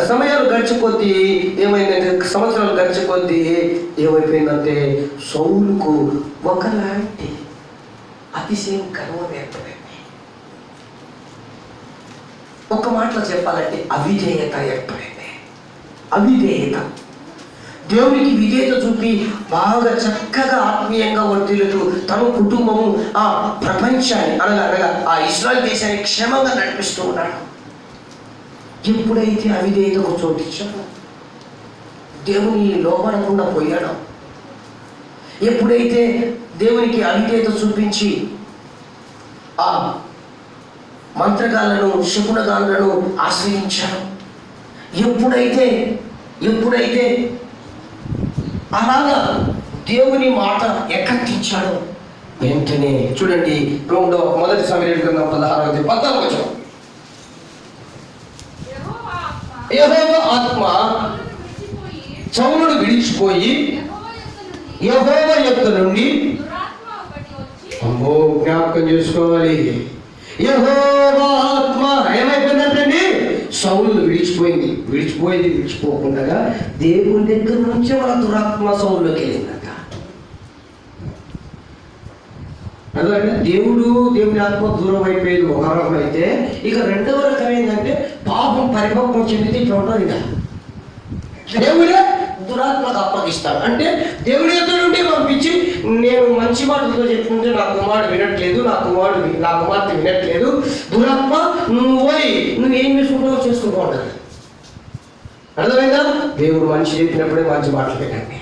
సమయాలు గడిచిపోద్ది. ఏమైందంటే సంవత్సరాలు గడిచిపోద్ది. ఏమైపోయిందంటే సౌలుకు ఒకలాంటి అతిశయం గర్వం ఏర్పడింది. ఒక్క మాటలో చెప్పాలంటే అవిధేయత ఏర్పడింది. అవిధేయత. దేవునికి విధేయత చూపి బాగా చక్కగా ఆత్మీయంగా వర్తిల్లుతూ తన కుటుంబము ఆ ప్రపంచాన్ని అనగా ఆ ఇశ్రాయేల్ దేశాన్ని క్షేమంగా నడిపిస్తూ ఉన్నాడు. ఎప్పుడైతే అవిధేయతకు చోటిచ్చాడో, దేవుని లోబడకుండా పోయాడో, ఎప్పుడైతే దేవునికి అవిధేయత చూపించి ఆ మంత్రగాళ్లను శకునగాళ్లను ఆశ్రయించాడు. ఎప్పుడైతే అలాగా దేవుని మాట ఎక్కట్టించాడు, వెంటనే చూడండి 1 సమూయేలు గ్రంథం 16:14 యెహోవా ఆత్మ సౌలును విడిచిపోయి యెహోవా యొద్ద నుండి, అమ్మో జ్ఞాపకం చేసుకోవాలి, యెహోవా ఆత్మ ఏమైపోయిందంటండి, సౌలును విడిచిపోకుండా దేవుని దగ్గర నుంచే వాళ్ళ దురాత్మ సౌలులోకి వెళ్ళిందట. అదే దేవుని ఆత్మ దూరం అయిపోయేది ఒక రకం అయితే, ఇక రెండవ రకం ఏంటంటే పాపం పరిపక్వం చెందితే ఇట్లా ఉంటుంది. ఇక దేవుడే దురాత్మకు అప్పగిస్తాడు. అంటే దేవుడి యొక్క నుండి పంపించి, నేను మంచి మాటలతో చెప్తుంటే నా కుమారుడు వినట్లేదు, నా కుమార్తె వినట్లేదు, దురాత్మ నువ్వేం చేసుకుంటావో చేసుకుంటూ ఉంటాడు. అర్థమైందా? దేవుడు మనిషి చెప్పినప్పుడే మంచి మాటలు వినండి.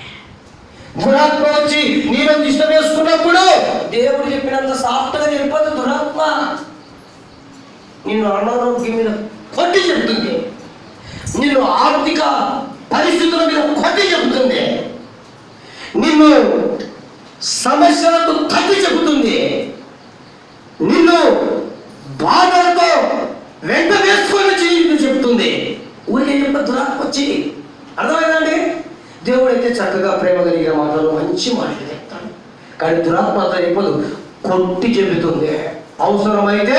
దురాత్మ వచ్చి నేను ఇష్టం వేసుకున్నప్పుడు దేవుడు చెప్పినంత సాఫ్ట్గా చెప్పదు. దురాత్మ నిన్ను అనారోగ్యం మీద కొట్టి చెప్తుంది, నిన్ను ఆర్థిక పరిస్థితుల మీద కొట్టి చెబుతుంది, నిన్ను సమస్యలతో తట్టి చెబుతుంది, నిన్ను బాధలతో వెంట వేసుకొని చెబుతుంది. ఊరికే చెప్ప దురాత్మ వచ్చి. అర్థమైందండి? దేవుడైతే చక్కగా ప్రేమ కలిగిన మాటలు మంచి మాటలు చెప్తాడు, కానీ దురాత్మతో చెప్పదు, కొట్టి చెబుతుంది, అవసరమైతే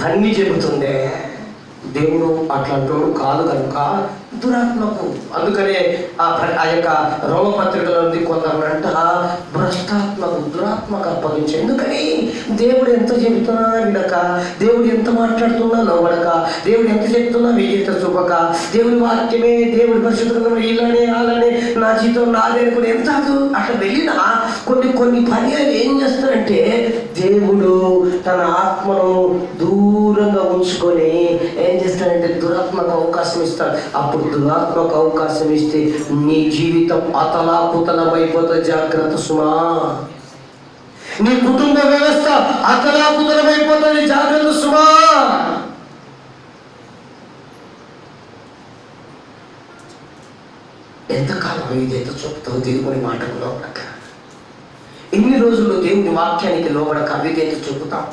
తన్ని చెబుతుంది. దేవుడు అట్లాంటోడు కాదు కనుక దురాత్మకు, అందుకనే ఆ యొక్క రోమపత్రికలో ఉంది కొందరంట భ్రష్టాత్మకు దురాత్మకు అప్పగించే. ఎందుకని దేవుడు ఎంత చెబుతున్నా వినక, దేవుడు ఎంత మాట్లాడుతున్నా లోబడక, దేవుడు ఎంత చెప్తున్నా విజేత చూపక, దేవుడి వాక్యమే దేవుడి పరిశుద్ధంగా ఇలానే అలానే నా జీవితం నాదే అనుకుని ఎంత అట్లా వెళ్ళినా కొన్ని పర్యాలు ఏం చేస్తారంటే దేవుడు తన ఆత్మను దూరంగా ఉంచుకొని ఏం చేస్తాడంటే దురాత్మకు అవకాశం ఇస్తాడు. అప్పుడు దురాత్మకు అవకాశం ఇస్తే నీ జీవితం అతలాకుతలమైపోతుంది. జాగ్రత్త సుమా. నీ కుటుంబ వ్యవస్థ అతలాకుతలమైపోతుంది. జాగ్రత్త సుమా. ఎంతకాలం ఇదైతే చూపుతావు దేవుని మాటకు లోబడక, ఎన్ని రోజులు దేవుని వాక్యానికి లోబడక అవిధేయత చూపుతాం.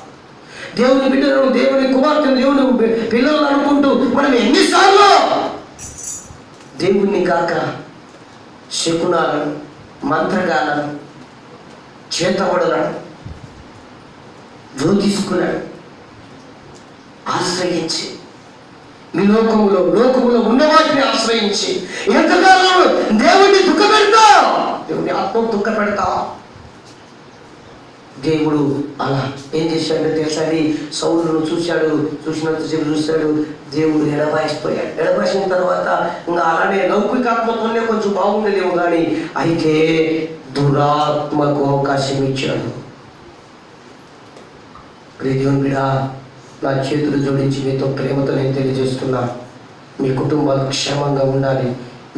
దేవుని బిడ్డలను, దేవుని కుమార్తెను, దేవుని పిల్లలను అనుకుంటూ మనం ఎన్నిసార్లు దేవుణ్ణి కాక శకునాలను, మంత్రగాలను, చేతబడులను, జ్యోతిష్కులను ఆశ్రయించి, మీ లోకములో ఉన్న వాటిని ఆశ్రయించి ఎంతకాలం దేవుణ్ణి దుఃఖపెడతావు, దేవుని ఆత్మ దుఃఖపెడతావు. దేవుడు అలా ఏం చేశాడో తెలుసా? సౌలును చూసినంతసేపు చూశాడు. దేవుడు ఎడబాయిపోయాడు. ఎడబాసిన తర్వాత ఇంకా అలానే లౌకికాత్మతోనే కొంచెం బాగుండేదేమో కానీ, అయితే దురాత్మకు అవకాశం ఇచ్చాడు. దేవుని బిడ్డ, నా చేతులు జోడించి మీతో ప్రేమతో నేను తెలియజేస్తున్నా, మీ కుటుంబాలు క్షేమంగా ఉండాలి,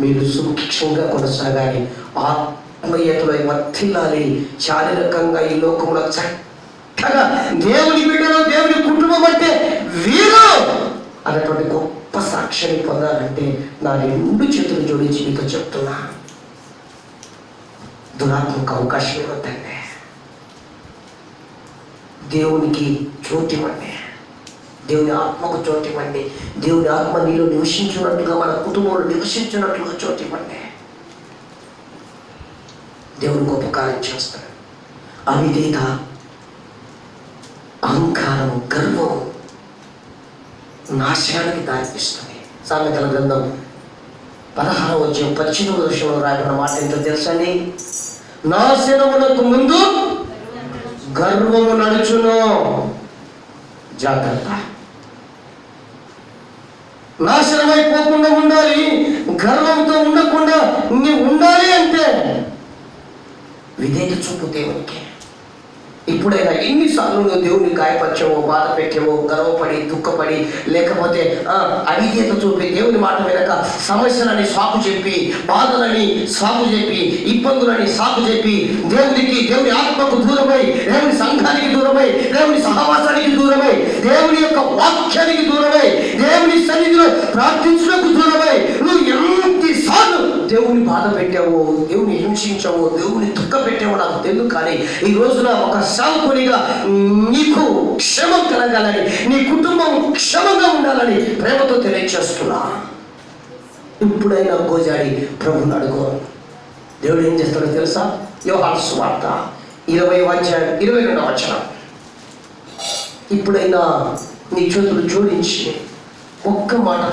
మీరు సుభిక్షంగా కొనసాగాలి, ఆత్మీయతలో వర్ధిల్లాలి, శారీరకంగా ఈ లోకంలో చక్కగా దేవుని బిడ్డలో దేవుని కుటుంబం అంటే వీరు అన్నటువంటి గొప్ప సాక్ష్యాన్ని పొందాలంటే నా 2 చేతులు జోడించి మీతో చెప్తున్నా, దురాత్మకు అవకాశం ఇవ్వద్దండి. దేవునికి చోటివ్వండి, దేవుని ఆత్మకు చోటివ్వండి. దేవుని ఆత్మ నీలో నివసించినట్లుగా, మన కుటుంబంలో నివసించినట్లుగా చోటివ్వండి. దేవుడు గొప్ప కార్యం చేస్తాడు. అవిధేయత, అహంకారం, గర్వం నాశనానికి దారితీస్తుంది. సామెతల గ్రంథం 16:18 రాయబడిన మాట ఏంటో తెలుసండి? నాశనమునకు ముందు గర్వము నడుచును. జాగ్రత్త. నాశనమైపోకుండా ఉండాలి, గర్వంతో ఉండకుండా ఉండాలి అంటే విధేయత చూపు దేవునికి. ఇప్పుడైనా ఎన్నిసార్లు నువ్వు దేవుని గాయపరిచావో, బాధ పెట్టావో, గర్వపడి, దుఃఖపడి, లేకపోతే అవిధేయత చూపి, దేవుని మాట వినక సమస్యలని సాకు చెప్పి, బాధలని సాకు చెప్పి, ఇబ్బందులని సాకు చెప్పి, దేవుని ఆత్మకు దూరమై, దేవుని సంఘానికి దూరమై, దేవుని సహవాసానికి దూరమై, దేవుని యొక్క వాక్యానికి దూరమై, దేవుని సన్నిధిలో ప్రార్థించడానికి దూరమై నువ్వు ఎన్నిసార్లు దేవుని బాధ పెట్టావో, దేవుని హింసించావో, దేవుని దుఃఖ పెట్టావో నాకు తెలుసు. కానీ ఈ రోజున ఒక సేవకునిగా నీకు క్షేమం కలగాలని, నీ కుటుంబం క్షేమంగా ఉండాలని ప్రేమతో తెలియచేస్తున్నా. ఇప్పుడైనా గోజాడి ప్రభుని అడుగు. దేవుడు ఏం చేస్తాడో తెలుసా? యోహాను సువార్త 20:22. ఇప్పుడైనా నీ చేతులు జోడించి ఒక్క మాట